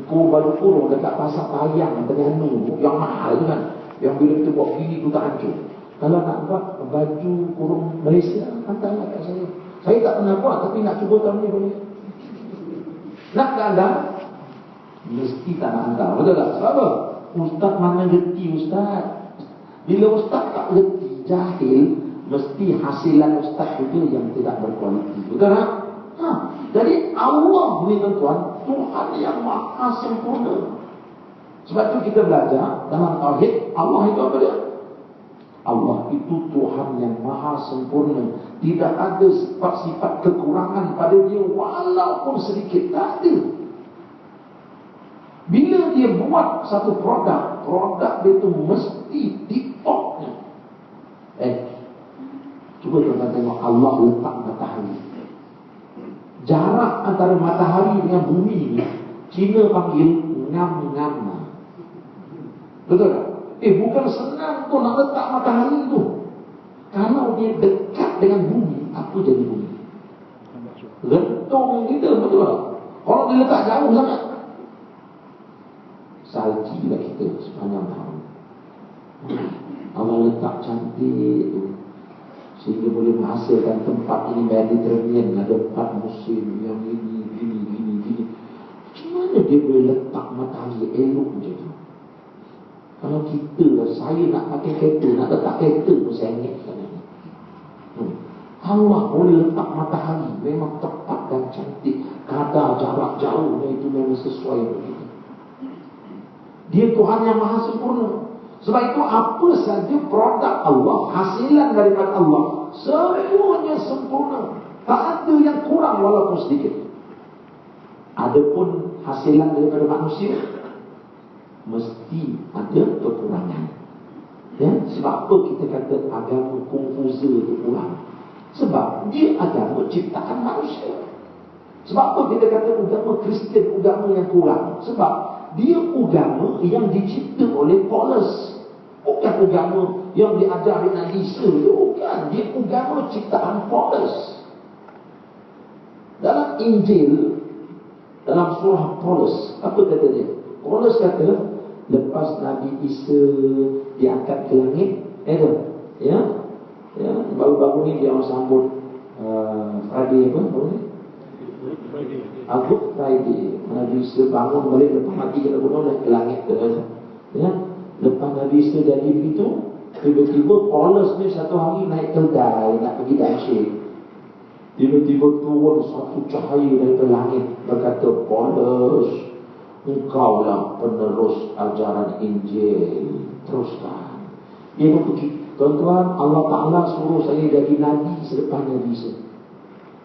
baju kurung dekat pasar Tayang, Terengganu, yang mahal tu kan, yang bila kita buat gini tu tak hancur. Kalau nak buat baju kurung Malaysia, hantarlah kat saya. Saya tak pernah buat, tapi nak cuba tahun ni boleh. Nak ke anda? Mesti tak nak hantar. Betul tak? Sebab apa? Ustaz mana gerti Ustaz? Bila Ustaz tak gerti, jahil, mesti hasilan Ustaz itu yang tidak berkualiti. Betul tak? Jadi Allah ni tuan-tuan, Tuhan yang maha sempurna. Sebab tu kita belajar dalam tauhid, Allah itu apa dia? Allah itu Tuhan yang maha sempurna. Tidak ada sifat-sifat kekurangan pada dia walaupun sedikit. Tak ada. Bila dia buat satu produk dia itu mesti di-topnya. Cuba tuan-tuan tengok Allah letak matahari. Jarak antara matahari dengan bumi ni, Cina panggil ngam-ngam. Betul tak? Bukan senang tu nak letak matahari tu. Kalau dia dekat dengan bumi, apa jadi bumi? Lentung kita, betul tak? Kalau dia letak jauh sangat, salji lah kita sepanjang tahun. Allah letak cantik tu, sehingga boleh menghasilkan tempat ini Mediterranean, ada 4 musim, yang ini. Macam mana dia boleh letak matahari elok macam tu? Kalau kita, saya nak pakai kereta, nak letak kereta pun saya ingat sekarang. Allah boleh letak matahari memang tepat dan cantik. Kadar jarak jauhnya itu memang sesuai begitu. Dia Tuhan yang maha sempurna. Sebab itu apa saja produk Allah, hasilan daripada Allah, semuanya sempurna. Tak ada yang kurang walaupun sedikit. Adapun hasilan daripada manusia, mesti ada kekurangan. Ya, sebab apa kita kata agama Konfusius itu kurang? Sebab dia agama ciptaan manusia. Sebab apa kita kata agama Kristian agama yang kurang? Sebab dia agama yang dicipta oleh Paulus. Bukan agama yang diajari Nabi Isa itu, bukan. Dia agama ciptaan Paulus. Dalam Injil, dalam surah Paulus, apa kata dia? Paulus kata, lepas Nabi Isa diangkat ke langit, ya, baru-baru ni dia orang sambut Friday apa? Good Friday. Nabi Isa bangun balik lepas mati kita bunuh naik ke langit tu, ya. Lepas Nabi Isa jadi begitu, tiba-tiba Paulus ni satu hari naik keldai nak pergi Damsyik. Tiba-tiba turun satu cahaya dari langit berkata, Paulus, engkaulah penerus ajaran Injil, teruskan. Dia pun pergi. Tuan-tuan, Allah Ta'ala suruh saya jadi Nabi selepas Nabi Isa.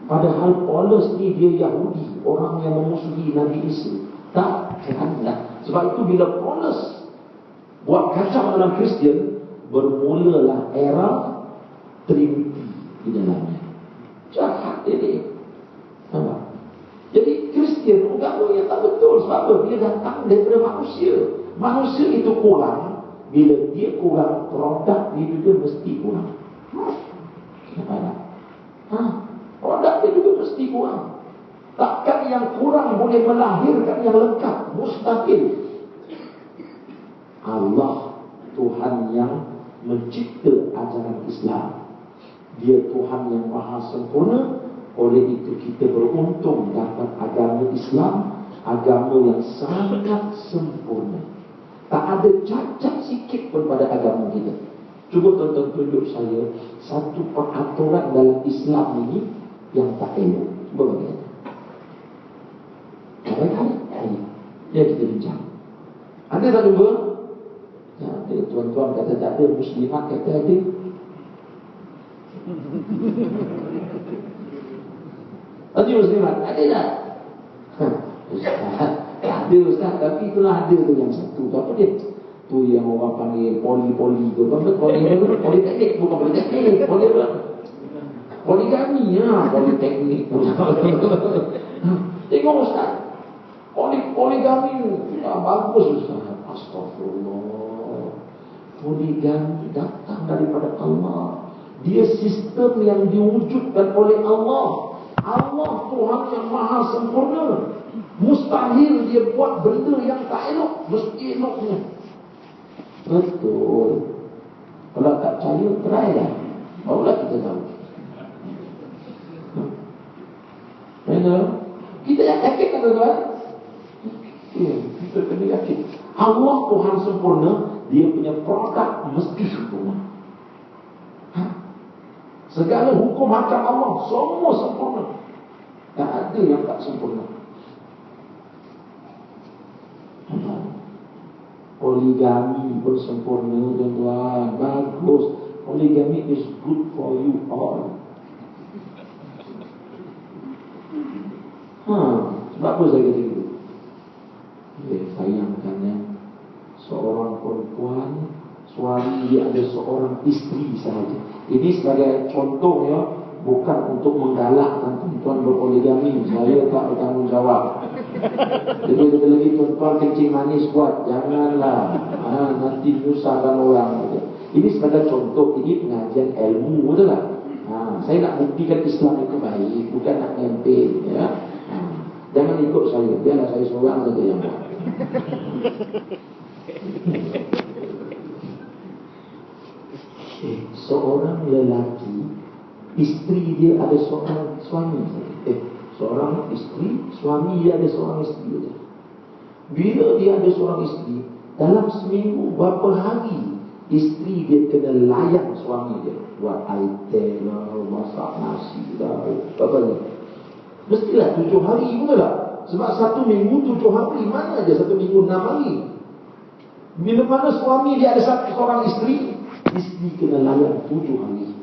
Padahal Paulus ni dia Yahudi, orang yang memusuhi Nabi Isa. Tak. Sebab itu bila Paulus buat kacau dalam Kristian, bermulalah era Trinity di dalamnya. Jahat ini. Kristian agama yang tak betul. Sebab apa? Dia datang daripada manusia. Manusia itu kurang. Bila dia kurang, produk dia juga mesti kurang. Kenapa tak? Produk dia juga mesti kurang. Takkan yang kurang boleh melahirkan yang lengkap. Mustahil. Allah Tuhan yang mencipta ajaran Islam. Dia Tuhan yang maha sempurna. Oleh itu kita beruntung dapat agama Islam, agama yang sangat sempurna. Tak ada cacat sikit pun pada agama kita. Cuba tonton tunjuk saya satu peraturan dalam Islam ini yang tak elok. Cuba bagaimana? Kadang-kadang ya kita bincang. Ada tak cuba? Ya, tuan-tuan kata tak ada, muslimat kata ada. Tadi muslimat ada tak? Ustaz, ada Ustaz, tapi itulah ada tu yang satu. Apa dia? Tu yang orang panggil poli-poli tu. Politeknik, bukan politeknik. Poli apa? Poligami ya, politeknik. Tengok Ustaz, poligami bagus Ustaz. Astagfirullah. Poligami datang daripada Allah. Dia sistem yang diwujudkan oleh Allah. Allah Tuhan yang maha sempurna. Mustahil dia buat benda yang tak elok. Mesti eloknya. Betul. Kalau tak percaya, try lah. Barulah kita tahu. Kita yakin kan tuan-tuan? Ya, kita kena yakin. Allah Tuhan sempurna. Dia punya produk mesti sempurna. Segala hukum hakam Allah semua sempurna. Tak ada yang tak sempurna. Poligami pun sempurna tuan-tuan. Bagus. Poligami is good for you all. Sebab apa saya kata itu? Sayangkan ya, seorang perempuan, suami dia ada seorang isteri sahaja. Ini sebagai contoh ya, bukan untuk menggalakkan tuan-tuan berpoligami. Saya tak bertanggung jawab. Jadi lagi tuan-tuan kencing manis buat, janganlah. Nanti menyusahkan orang. Ini sebagai contoh, ini pengajian ilmu, betul tak? Saya nak buktikan Islam itu baik, bukan nak campaign ya. Jangan ikut saya, biarlah saya seorang saja yang buat. Seorang lelaki, isteri dia ada seorang suami. Seorang isteri, suami dia ada seorang isteri. Bila dia ada seorang isteri, dalam seminggu berapa hari isteri dia kena layan suami dia, buat item lah, masak nasi lah, apa-apa. Mestilah 7 hari, betul tak? Sebab 1 minggu 7 hari, mana aja 1 minggu 6 hari. Bila mana suami dia ada seorang isteri, isteri kena layan 7 hari.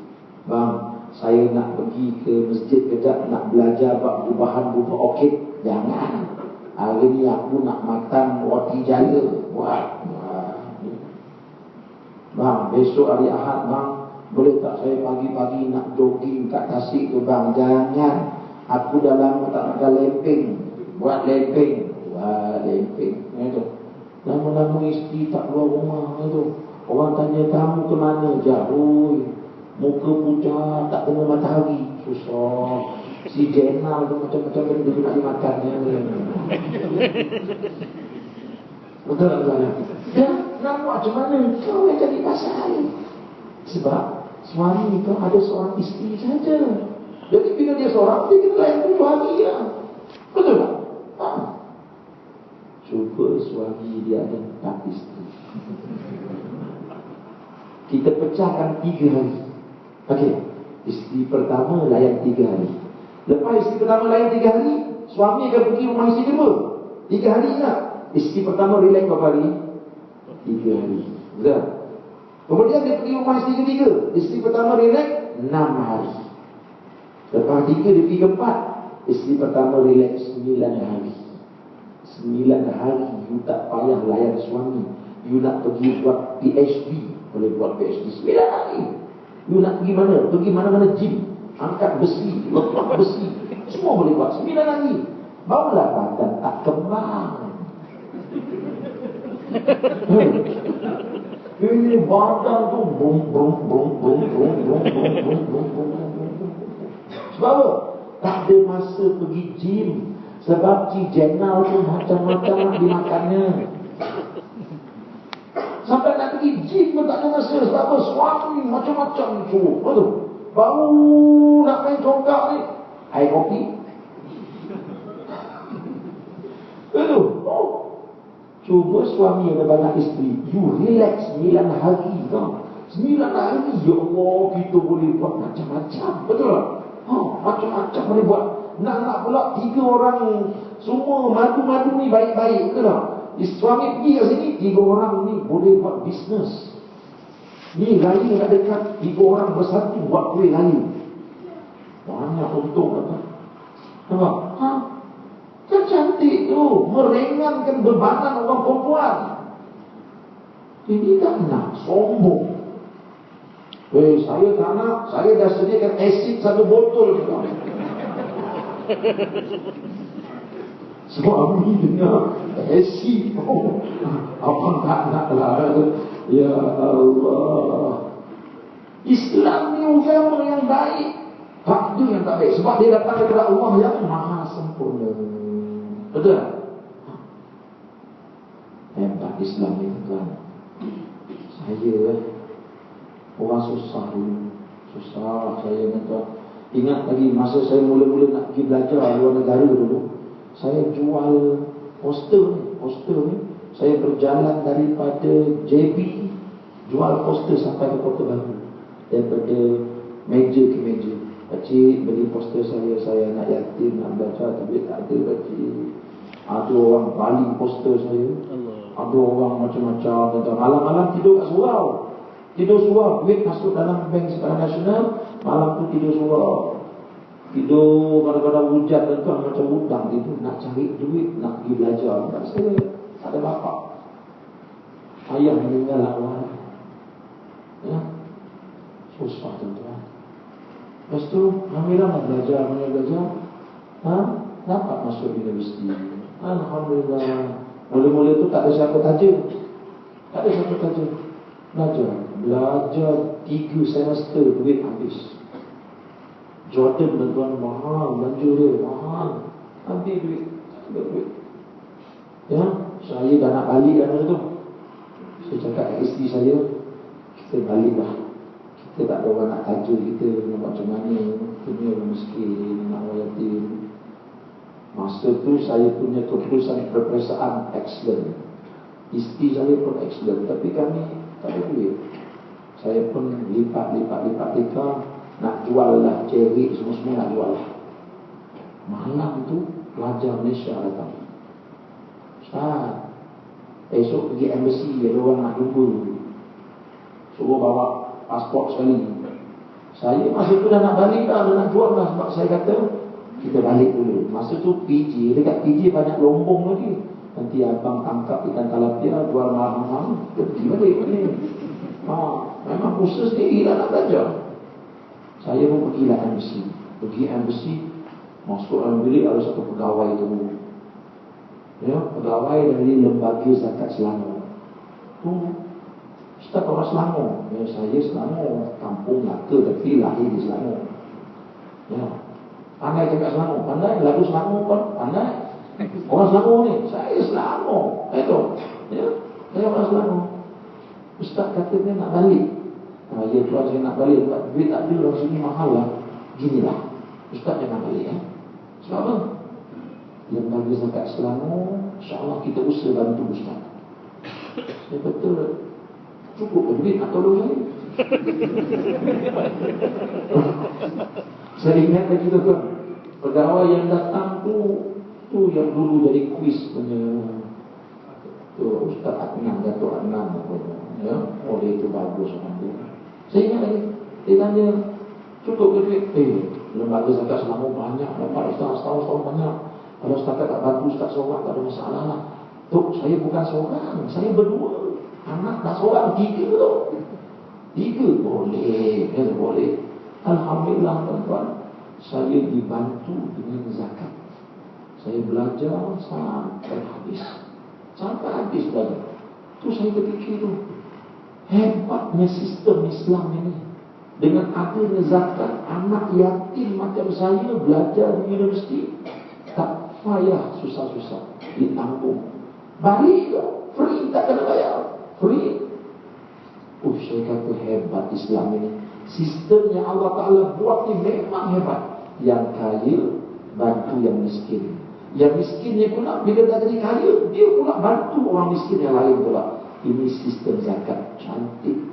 Bang, saya nak pergi ke masjid kejap, nak belajar bab perubahan buka orchid. Jangan. Hari ni aku nak makan roti jaya. Buat. Bang, besok hari Ahad bang, boleh tak saya pagi-pagi nak jogging kat Tasik tu bang? Jangan. Aku dah lama tak makan lempeng. Buat lempeng. Buat lempeng. Itu. Lama-lama isteri tak keluar rumah itu. Orang tanya kamu ke mana? Jauh. Muka pucat, tak kena matahari. Susah. Si Jenal tu macam-macam benda nak dimakannya. Betul tak tuan? Dan nak buat macam mana? Kau yang jadi pasal. Sebab suami itu ada seorang isteri saja. Jadi bila dia seorang, dia kena layan 7 hari lah. Betul tak? Cuba suami dia ada 4 isteri. Kita pecahkan 3 hari. Okey, isteri pertama layan 3 hari. Lepas isteri pertama layan 3 hari, suami akan pergi rumah isteri kedua 3 hari lah. Isteri pertama relax berapa hari? 3 hari. Betul? Kemudian dia pergi rumah isteri ketiga. Isteri pertama relax 6 hari. Lepas 3 dia pergi ke 4. Isteri pertama relax 9 hari. 9 hari you tak payah layan suami. You nak pergi buat PhD, boleh buat PhD 9 hari. You nak pergi mana? Pergi mana-mana gym, angkat besi, letak besi, semua boleh buat 9 hari. Barulah badan tak kembang. Ini badan tu bum bum bum bum bum bum bum bum bum bum. Sebab apa? Tak ada masa pergi gym. Sebab Cijenal tu macam-macam dimakannya. Sampai nak pergi gym pun tak ada masa. Sebab apa? Suami macam-macam suruh. Betul? Baru nak main congkak ni, air kopi. Betul? Oh. Cuba suami ada banyak isteri, you relax 9 hari tau. 9 hari, ya Allah, kita boleh buat macam-macam. Betul tak? Macam-macam boleh buat. Nak pula 3 orang semua madu-madu ni baik-baik. Betul tak? Suami pergi kat sini, 3 orang ni boleh buat bisnes. Ni raya kat dekat, 3 orang bersatu buat kuih raya. Banyak untung tak? Nampak? Kan cantik tu, meringankan bebanan orang perempuan. Ini tak nak sombong. Saya tak nak, saya dah sediakan asid 1 botol. Suami dengar asid, abang tak nak lah. Ya Allah, Islam ni agama yang baik. Tak ada yang tak baik. Sebab dia datang daripada Allah yang maha sempurna. Betul? Hebat Islam ni tuan. Saya orang susah dulu. Susah saya ni tuan. Ingat lagi masa saya mula-mula nak pergi belajar luar negara dulu, saya jual poster ni. Saya berjalan daripada JB, jual poster sampai ke Kota Baru. Daripada meja ke meja. Pakcik beli poster saya nak yatim, nak belajar, tapi tak ada pakcik. Ada orang baling poster saya. Ada orang macam-macam. Malam-malam tidur kat surau. Tidur surau, duit masuk dalam bank sekarang nasional. Malam tu tidur surau. Tidur kadang-kadang hujan dan tuan macam hutang itu. Nak cari duit, nak pergi belajar. Saya tak ada bapak. Ayah meninggal awal. Ya, susah tuan-tuan. Lepas tu, Alhamdulillah nak belajar, dapat masuk universiti. Alhamdulillah. Mula-mula tu tak ada siapa taja. Belajar 3 semester, duit habis. Jordan tuan mahal, belanja dia mahal. Habis duit, Ya, saya dah nak balik kan masa tu. Saya cakap kat isteri saya, kita balik lah. Kita tak ada orang nak taja kita macam mana. Kita orang miskin, nak orang yatim. Masa tu saya punya keputusan perperasaan excellent. Isteri saya pun excellent. Tapi kami tak ada duit. Saya pun lipat nak jual lah cerik semua nak jual lah. Malam tu pelajar Malaysia datang. Ustaz, esok pergi embassy, ada orang nak jumpa. Suruh bawa pasport sekali. Saya masa tu dah nak balik dah nak jual dah. Sebab saya kata kita balik dulu. Masa tu PJ, dekat PJ banyak lombong lagi. Nanti abang tangkap ikan talapia, jual mahal-mahal, kita pergi balik ni. Memang khusus sendiri lah nak belajar. Saya pun pergilah embassy. Pergi embassy, masuk dalam bilik ada satu pegawai tu. Ya, pegawai dari Lembaga Zakat Selangor. Tu Ustaz orang Selangor. Ya, saya Selangor, kampung Melaka tapi lahir di Selangor. Ya, pandai cakap Selangor, pandai lagu Selangor pun pandai. Orang Selangor ni, saya Selangor. Itu, ya, saya orang Selangor. Ustaz kata dia nak balik. Ya tuan saya nak balik, sebab duit tak ada orang sini mahal lah. Ginilah, Ustaz jangan balik ya. Sebab apa? Lembaga Zakat Selangor, insyaAllah kita usaha bantu Ustaz. Saya betul, cukup ke duit nak tolong saya? Saya ingat lagi tu kan, pegawai yang datang tu yang dulu jadi kuis punya tu Ustaz Adnan, Dato' Adnan ya, oleh itu bagus orang dia. Saya ingat lagi, dia tanya cukup ke duit? Lembaga Zakat Selangor banyak, dapat Ustaz setahun banyak. Kalau setakat tak bantu Ustaz seorang tak ada masalah lah. Tok, saya bukan seorang, saya berdua. Anak dah seorang, 3 tu. 3 boleh, boleh. Alhamdulillah tuan-tuan, saya dibantu dengan zakat. Saya belajar sampai habis. Sampai habis belajar. Terus saya berfikir tu, hebatnya sistem Islam ini. Dengan adanya zakat, anak yatim macam saya belajar di universiti, tak payah susah-susah, ditanggung. Balik ke, free, tak kena bayar, free. Saya kata hebat Islam ini. Sistem yang Allah Ta'ala buat ni memang hebat. Yang kaya bantu yang miskin. Yang miskinnya pula bila dah jadi kaya, dia pula bantu orang miskin yang lain pula. Ini sistem zakat cantik.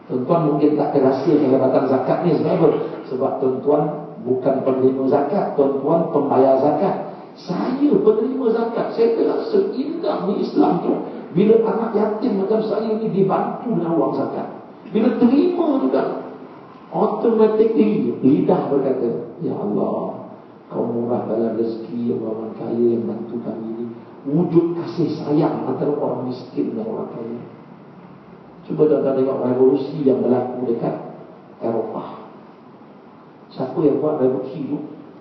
Tuan-tuan mungkin tak terasa kehebatan zakat ni. Sebab apa? Sebab tuan-tuan bukan penerima zakat, tuan-tuan pembayar zakat. Saya penerima zakat. Saya terasa indah ni Islam tu. Bila anak yatim macam saya ni dibantu dengan wang zakat. Bila terima juga, automatically lidah berkata, ya Allah, kau murah dalam rezeki orang kaya yang bantu kami ini. Wujud kasih sayang antara orang miskin dan orang kaya. Cuba tuan-tuan tengok revolusi yang berlaku dekat Eropah. Siapa yang buat revolusi itu?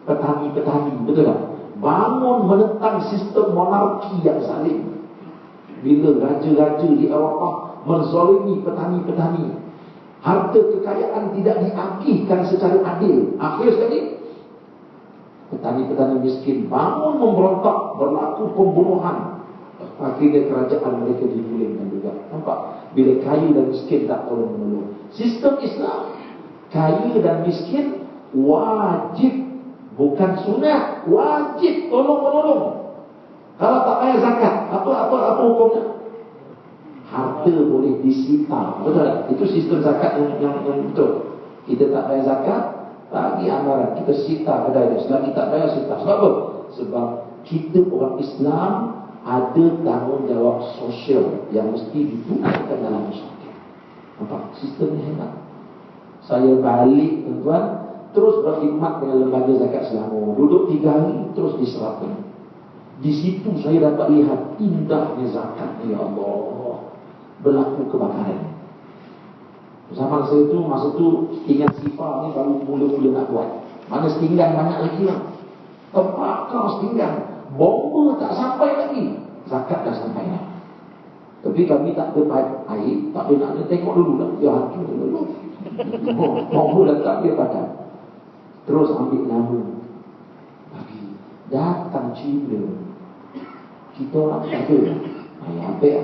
Petani-petani, betul tak? Bangun menentang sistem monarki yang zalim. Bila raja-raja di Eropah menzalimi petani-petani, harta kekayaan tidak diagihkan secara adil. Akhir sekali, petani-petani miskin bangun memberontak, berlaku pembunuhan. Akhirnya kerajaan mereka digulingkan juga. Nampak? Bila kaya dan miskin tak tolong-menolong. Sistem Islam, kaya dan miskin wajib, bukan sunat, wajib tolong-menolong. Kalau tak bayar zakat, apa hukumnya? Harta boleh disita. Betul tak? Itu sistem zakat yang betul. Kita tak bayar zakat, bagi anggaran, kita sita kedai dia. Selagi tak bayar, sita. Sebab apa? Sebab kita orang Islam ada tanggungjawab sosial yang mesti ditukarkan dalam masyarakat. Nampak? Sistem ni hebat. Saya balik, tuan-tuan, terus berkhidmat dengan lembaga zakat Selangor. Duduk 3 hari, terus diserahkan. Di situ saya dapat lihat indahnya zakat. Ya Allah, berlaku kebakaran. Zaman saya tu, masa tu setinggan sifar ni baru mula-mula nak buat. Mana setinggan banyak lagi lah. Terbakar setinggan, bomba tak sampai lagi, zakat dah sampai lah. Tapi kami tak ada pipe air, tak boleh nak tengok dulu lah. Ya hancur dulu. Bomba datang dia padam. Terus ambil nama, bagi datang Cina. Kita orang tak ada. Apa ya?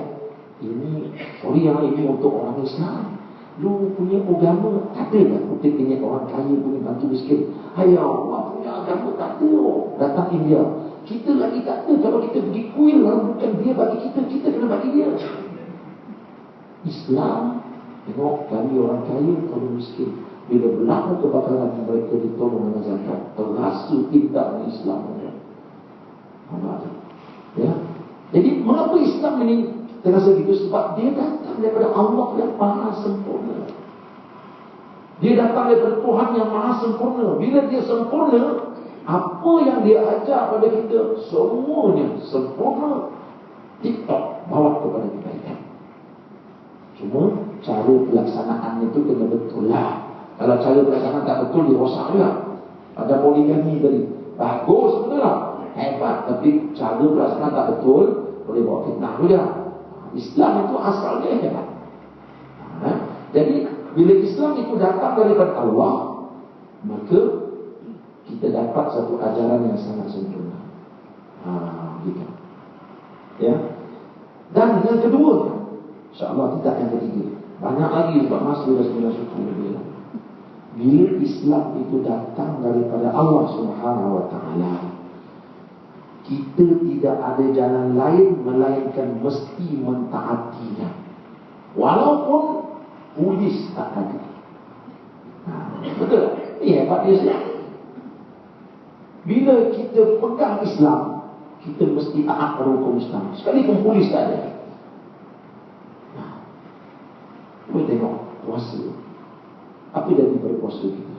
Ini, sorry yang ini untuk orang Islam. Lu punya agama tak ada tak? Putih punya orang kaya punya bantu miskin. Hai Allah punya agama tak ada. Datang India. Kita lagi tak ada. Kalau kita pergi kuil, bukan dia bagi kita, kita kena bagi dia. Islam, tengok kami orang kaya, kalau miskin. Bila berlaku kebakaran, mereka ditolong dengan zakat. Terasa indahnya Islam. Ya. Jadi mengapa Islam ini terasa gitu? Sebab dia datang daripada Allah yang maha sempurna. Dia datang daripada Tuhan yang maha sempurna. Bila dia sempurna, apa yang dia ajar pada kita, semuanya sempurna. TikTok bawa kepada kebaikan. Cuma cara pelaksanaan itu kena betul lah. Kalau cara pelaksanaan tak betul, dia rosak juga. Ada poligami tadi, bagus betul lah, hebat. Tapi cara pelaksanaan tak betul, boleh bawa fitnah juga. Islam itu asalnya hebat. Jadi bila Islam itu datang daripada Allah, maka kita dapat satu ajaran yang sangat sempurna. Gitu. Ya. Dan yang kedua, insya-Allah tidak yang ketiga. Banyak lagi sebab masa dah 9 lebih. Bila Islam itu datang daripada Allah Subhanahu wa taala, kita tidak ada jalan lain melainkan mesti mentaatinya. Walaupun polis tak ada. Betul? Ini hebat Islam. Bila kita pegang Islam, kita mesti taat pada hukum Islam. Sekalipun polis tak ada. Kita tengok puasa. Apa jadi pada puasa kita?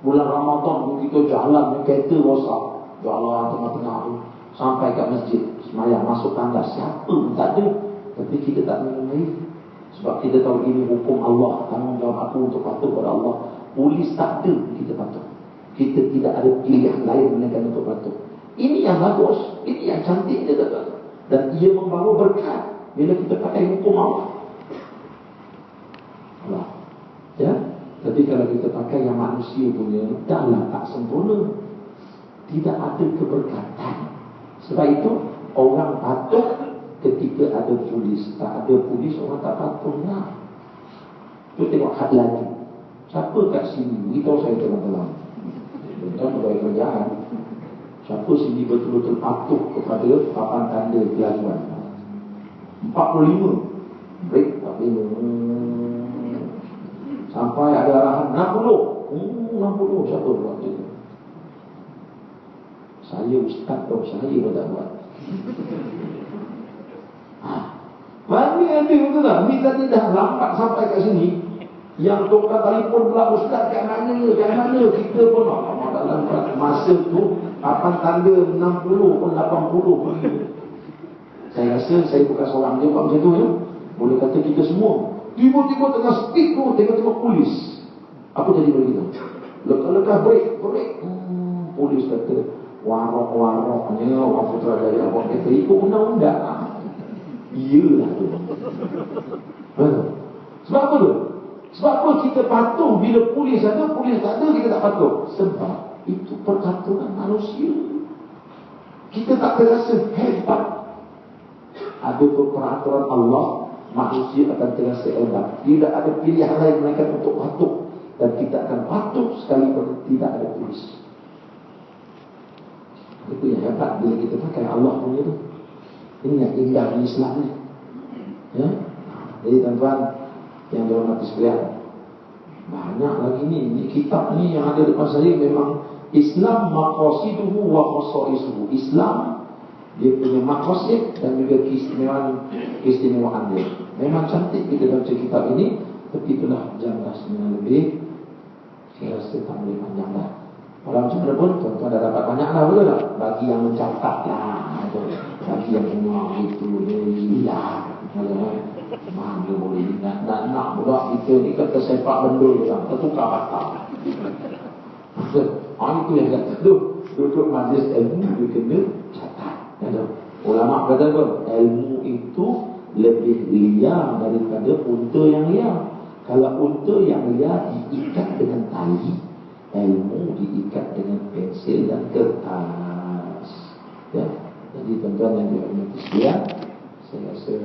Bulan Ramadan kita jalan, kereta rosak, jalan tengah-tengah tu, sampai kat masjid, semayang, masuk tandas, siapa pun tak ada. Tapi kita tak minum air. Sebab kita tahu ini hukum Allah, tanggungjawab aku untuk patuh pada Allah. Polis tak ada, kita patuh. Kita tidak ada pilihan lain melainkan untuk patuh. Ini yang bagus, ini yang cantik dia kata. Dan ia membawa berkat bila kita pakai hukum Allah. Allah. Ya, tapi kalau kita pakai yang manusia punya, dahlah tak sempurna. Tidak ada keberkatan. Sebab itu orang patuh ketika ada polis. Tak ada polis orang tak patuh lah. Tu tengok had lagi. Siapa kat sini? Beritahu saya teman-teman. Bukan pegawai kerajaan. Siapa sini betul-betul patuh kepada papan tanda kelajuan? 45. Break 45. Sampai ada arahan 60. 60 siapa buat itu? Saya ustaz atau saya pun tak buat. Mami ada betul tak? Ni tadi dah lambat sampai kat sini. Yang tukar telefon pula, ustaz kat mana? Kita pun lama dalam masa tu papan tanda 60 pun 80. Saya rasa saya bukan seorang je buat macam tu ya. Boleh kata kita semua. Tiba-tiba tengah speed tu tengok-tengok polis. Apa jadi bagi kita? Lekas-lekas break. Polis kata warok-waroknya orang Putrajaya orang kata ikut undang-undang. Iyalah tu. Sebab apa tu? Sebab apa kita patuh bila polis ada, polis tak ada, kita tak patuh? Sebab itu peraturan manusia. Kita tak terasa hebat. Ada peraturan Allah, manusia akan terasa hebat. Tidak ada pilihan lain melainkan untuk patuh. Dan kita akan patuh sekalipun tidak ada polis. Itu yang hebat bila kita pakai Allah punya tu. Ini yang indah di Islam ni. Ya? Jadi tuan-tuan yang dihormati sekalian, banyak lagi ni kitab ni yang ada depan saya memang Islam maqasiduhu wa khasaisuhu. Islam dia punya maqasid dan juga keistimewaan dia. Memang cantik kita baca kitab ini, tapi itulah jam dah 9 lebih. Saya rasa tak boleh panjang dah. Kalau macam mana pun tuan-tuan dah dapat banyak lah, betul tak? Bagi yang mencatat lah, bagi yang semua itu dia mana boleh nak pula kita ni kan tersepak benda kan, tertukar patah. Itu yang kata duduk majlis ilmu dia kena catat. Ulama kata apa? Ilmu itu lebih liar daripada unta yang liar. Kalau unta yang liar diikat dengan tali, ilmu diikat dengan pensil dan kertas. Ya, jadi tuan-tuan yang dirahmati sekalian, saya rasa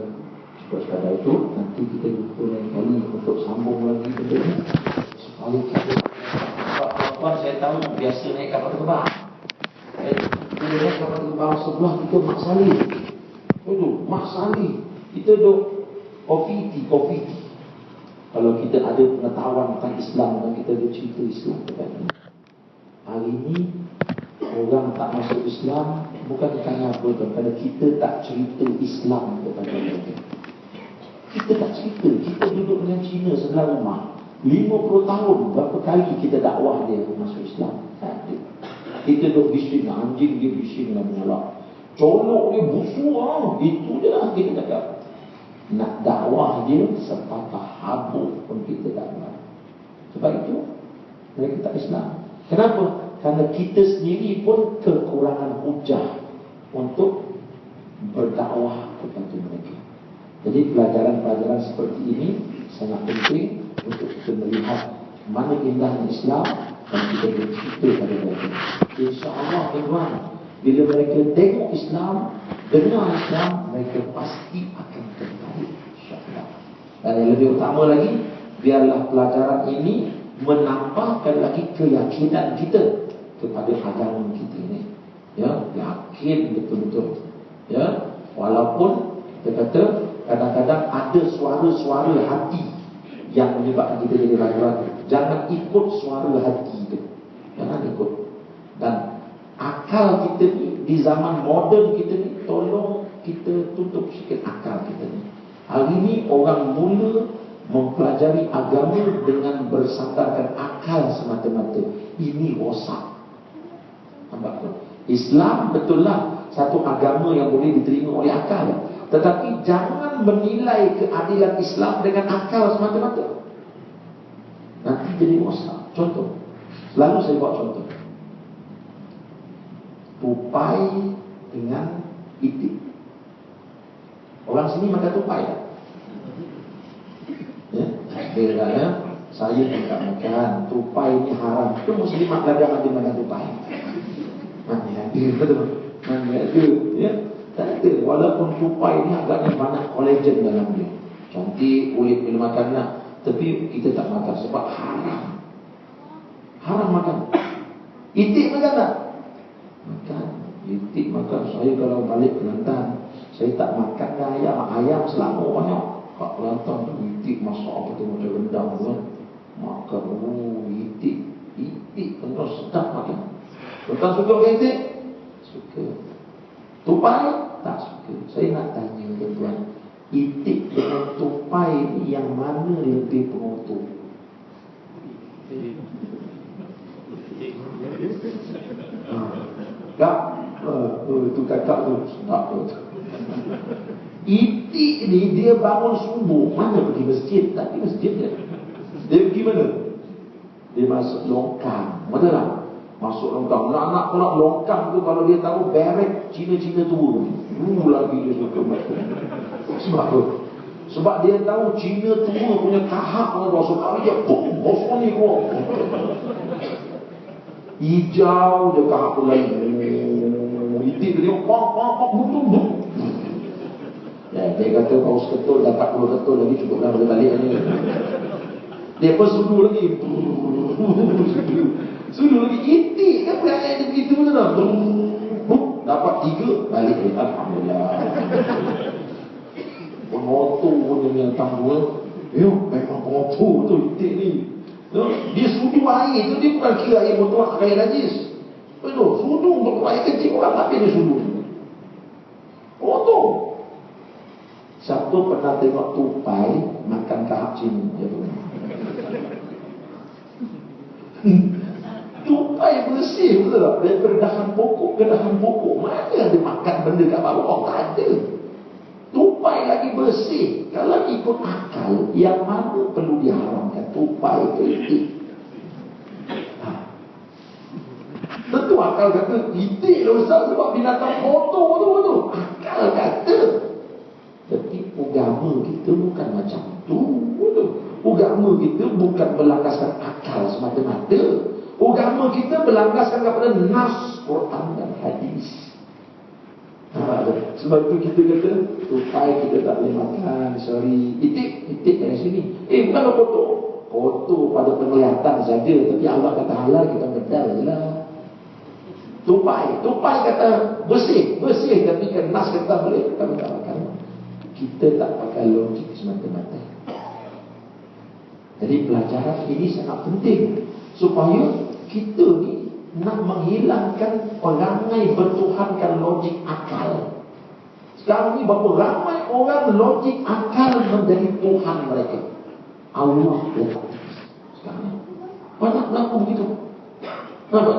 cukup sekadar itu. Nanti kita jumpa lain kali untuk sambung lagi benda ni supaya kita. Tuan-tuan saya tahu biasa naik kapal terbang. Bila naik kapal terbang sebelah kita Mak Saleh. Itu Mak Saleh. Kita duduk kopi. Kalau kita ada pengetahuan tentang Islam dan kita ada cerita Islam kepada hari ini orang tak masuk Islam bukan kerana apa, kerana kita tak cerita Islam kepada mereka. Kita tak cerita. Kita duduk dengan Cina sebelah rumah 50 tahun, berapa kali kita dakwah dia masuk Islam. Kita duduk bising, anjing dia bising dan mengelak, colok dia busuk itu je lah kita cakap. Nak dakwah dia sepatah habuk pun kita tak buat. Sebab itu mereka tak Islam. Kenapa? Kerana kita sendiri pun kekurangan hujah untuk berdakwah kepada mereka. Jadi pelajaran-pelajaran seperti ini sangat penting untuk kita melihat mana indahnya Islam dan kita bercerita pada mereka. InsyaAllah tuan-tuan, bila mereka tengok Islam, dengar Islam, mereka pasti akan tertarik. InsyaAllah. Dan yang lebih utama lagi, biarlah pelajaran ini menambahkan lagi keyakinan kita kepada agama kita ini. Ya, yakin betul-betul. Ya, walaupun kita kata kadang-kadang ada suara-suara hati yang menyebabkan kita jadi ragu-ragu. Jangan ikut suara hati itu. Jangan ikut. Dan akal kita ni di zaman moden kita ni, tolong kita tutup sikit akal kita ni. Hari ini orang mula mempelajari agama dengan bersandarkan akal semata-mata. Ini rosak. Nampak tu? Islam betullah satu agama yang boleh diterima oleh akal. Tetapi jangan menilai keadilan Islam dengan akal semata-mata. Nanti jadi rosak. Contoh, selalu saya buat contoh. tupai dengan itik. Orang sini makan tupai tak? Ya, dia kata, saya tidak makan tupai, ini haram. Itu Muslim kadang ada makan tupai. Mana ada, betul? Mana ada, ya? Tak ada. Walaupun tupai ini agaknya banyak kolagen dalam dia, cantik, kulit bila makan nak. Tapi kita tak makan sebab haram. Haram makan. Itik makan tak? Makan. Itik makan. Saya kalau balik Kelantan, saya tak makan ayam. Ayam selama banyak. Kat Kelantan tu itik masak apa tu macam rendang kan. Makan. Itik. Itik benar sedap makan. Tuan suka ke itik? Suka. Tupai? Tak suka. Saya nak tanya tuan-tuan, itik dengan tupai ni yang mana lebih pengotor? Kak, tu kakak tu sedap tu. Itik ni dia bangun subuh, mana pergi masjid? Tak pergi masjid dia. Dia pergi mana? Dia masuk longkang. Betul tak? Masuk longkang. Anak-anak pula longkang tu kalau dia tahu beret Cina-Cina tua ni, lagi dia suka makan. Sebab tu, sebab dia tahu Cina tua punya kahak kalau sekali dia boom, bosong ni keluar. Hijau dia kahak tu lain. Itik dia pak butung. Dia kata kau seketul dapat 2 ketul lagi cukuplah balik ni. Dia pun sudu lagi. Sudu lagi. Itik kan perangai dia begitu betul. Dapat 3 balik dia. Alhamdulillah. Pengotor pun yang tangguh. Memang pengotor tu itik ni. Dia sudu air tu, dia bukan kira air botol, air najis. Betul, sudu untuk air kecil orang tak dia sudu. Pengotor. Satu pernah tengok tupai makan kahak Cina. Tupai bersih betul tak? Daripada dahan pokok ke dahan pokok. Mana ada makan benda kat bawah? Tak ada. Tupai lagi bersih. Kalau ikut akal, yang mana perlu diharamkan? Tupai ke itik? Tentu akal kata itik lah Ustaz sebab binatang kotor tu. Akal kata. Tapi agama kita bukan macam tu. Agama kita bukan berlandaskan akal semata-mata. Agama kita berlandaskan kepada nas Quran dan hadis. Sebab itu kita kata tupai kita tak boleh makan. Sorry. Itik dari sini. Bukan kotor. Kotor pada penglihatan saja. Tapi Allah kata halal, kita bedal je lah. Tupai kata bersih. Tapi kan nas kata boleh, kita tak makan. Kita tak pakai logik semata-mata. Jadi pelajaran ini sangat penting supaya kita ni nak menghilangkan perangai bertuhankan logik akal. Sekarang ni berapa ramai orang logik akal menjadi Tuhan mereka. Allah Tuhan. Sekarang ni banyak berlaku begitu. Nampak?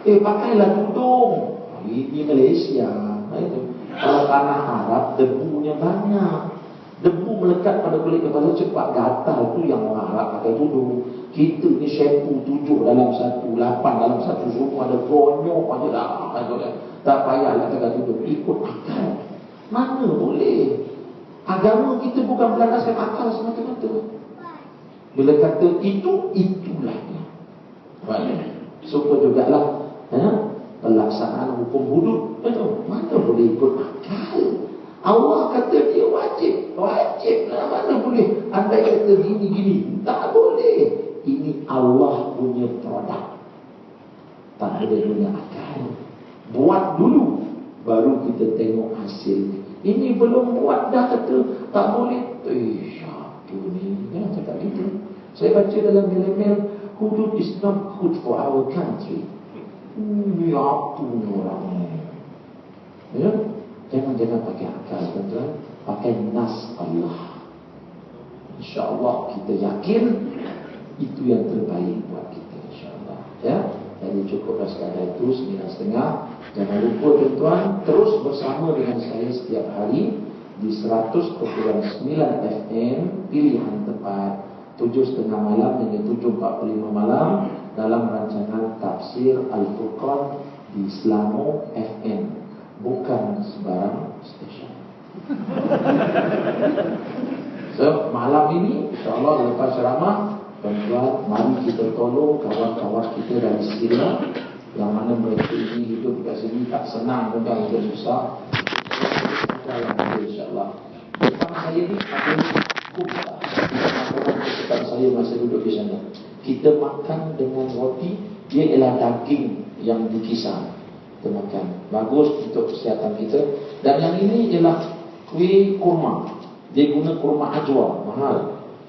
Pakailah tudung. Ini Malaysia. Itu. Kalau tanah Arab debunya banyak. Debu melekat pada kulit kepala cepat gatal. Tu yang orang Arab pakai tudung. Kita ni shampoo 7 dalam 1, 8 dalam 1, semua ada bonyok aja dah. Tak payahlah pakai tudung. Ikut akal. Mana boleh? Agama kita bukan berlandaskan akal semata-mata. Bila kata itulah dia. Baik. Supaya jugalah pelaksanaan hukum hudud. Betul. Mana boleh ikut akal? Allah kata dia wajib lah. Mana boleh anda kata gini. Tak boleh. Ini Allah punya produk. Tak boleh punya akal. Buat dulu, baru kita tengok hasil. Ini belum buat dah kata tak boleh. Siapa ni? Jangan cakap gitu. Saya baca dalam email, hudud is not good for our country. Ini apa ni orang ni? Ya? Jangan pakai akal, tuan-tuan. Pakai nas Allah. InsyaAllah kita yakin itu yang terbaik buat kita, insyaAllah. Ya? Jadi cukuplah sekadar itu 9.30. Jangan lupa tuan-tuan, terus bersama dengan saya setiap hari di 100.9 FM pilihan tepat 7.30 malam hingga 7.45 malam dalam rancangan Tafsir Al-Furqan di Selangor FM, bukan sembarang stesen. So, malam ini insyaAllah lepas ceramah, tuan-tuan, mari kita tolong kawan-kawan kita dari Syria yang mana mereka ini hidup kat sini tak senang, tuan-tuan, hidup susah. InsyaAllah. Depan saya ni ada cukup depan saya masa duduk di sana. Kita makan dengan roti, dia ialah daging yang dikisar. Kita makan. Bagus untuk kesihatan kita. Dan yang ini ialah kuih kurma. Dia guna kurma ajwa, mahal.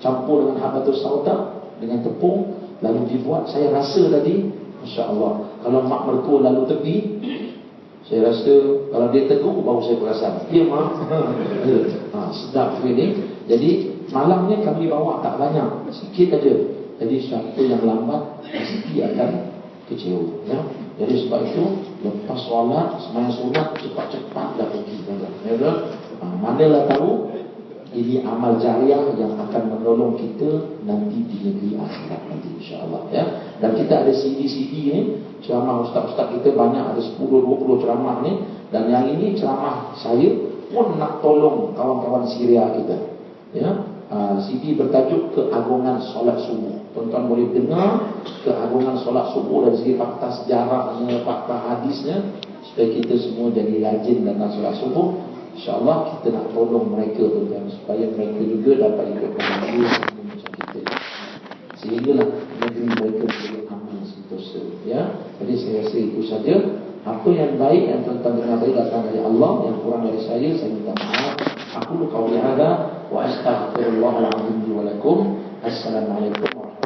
Campur dengan habatus sauda, dengan tepung, lalu dibuat. Saya rasa tadi, Masya Allah, kalau mak mertua lalu tepi, saya rasa kalau dia tegur baru saya perasan. Dia mah sedap ini. Jadi malamnya kami bawa tak banyak, sikit aja. Jadi siapa yang lambat pasti akan kecewa, ya. Jadi sebab itu lepas solat, sembahyang sunat cepat-cepat dah pergi, ya. Manalah tahu ini amal jariah yang akan menolong kita nanti di negeri akhirat nanti, insya-Allah, ya. Dan kita ada CD-CD ni, ceramah ustaz-ustaz kita banyak, ada 10-20 ceramah ni. Dan yang ini ceramah saya pun nak tolong kawan-kawan Syria kita, ya. CD bertajuk Keagungan Solat Subuh. Tuan-tuan boleh dengar keagungan solat subuh dari segi fakta sejarahnya, fakta hadisnya, supaya kita semua jadi rajin dalam solat subuh. InsyaAllah kita nak tolong mereka, tuan-tuan, supaya mereka juga dapat ikut mengaji macam kita, sehinggalah negeri mereka menjadi aman sentosa, ya. Jadi saya rasa itu saja. Apa yang baik yang tuan-tuan dengar tadi datang dari Allah, yang kurang dari saya minta maaf. Aku qauli hadza wa astaghfirullahal azim li wa lakum. Assalamualaikum warahmatullahi wabarakatuh.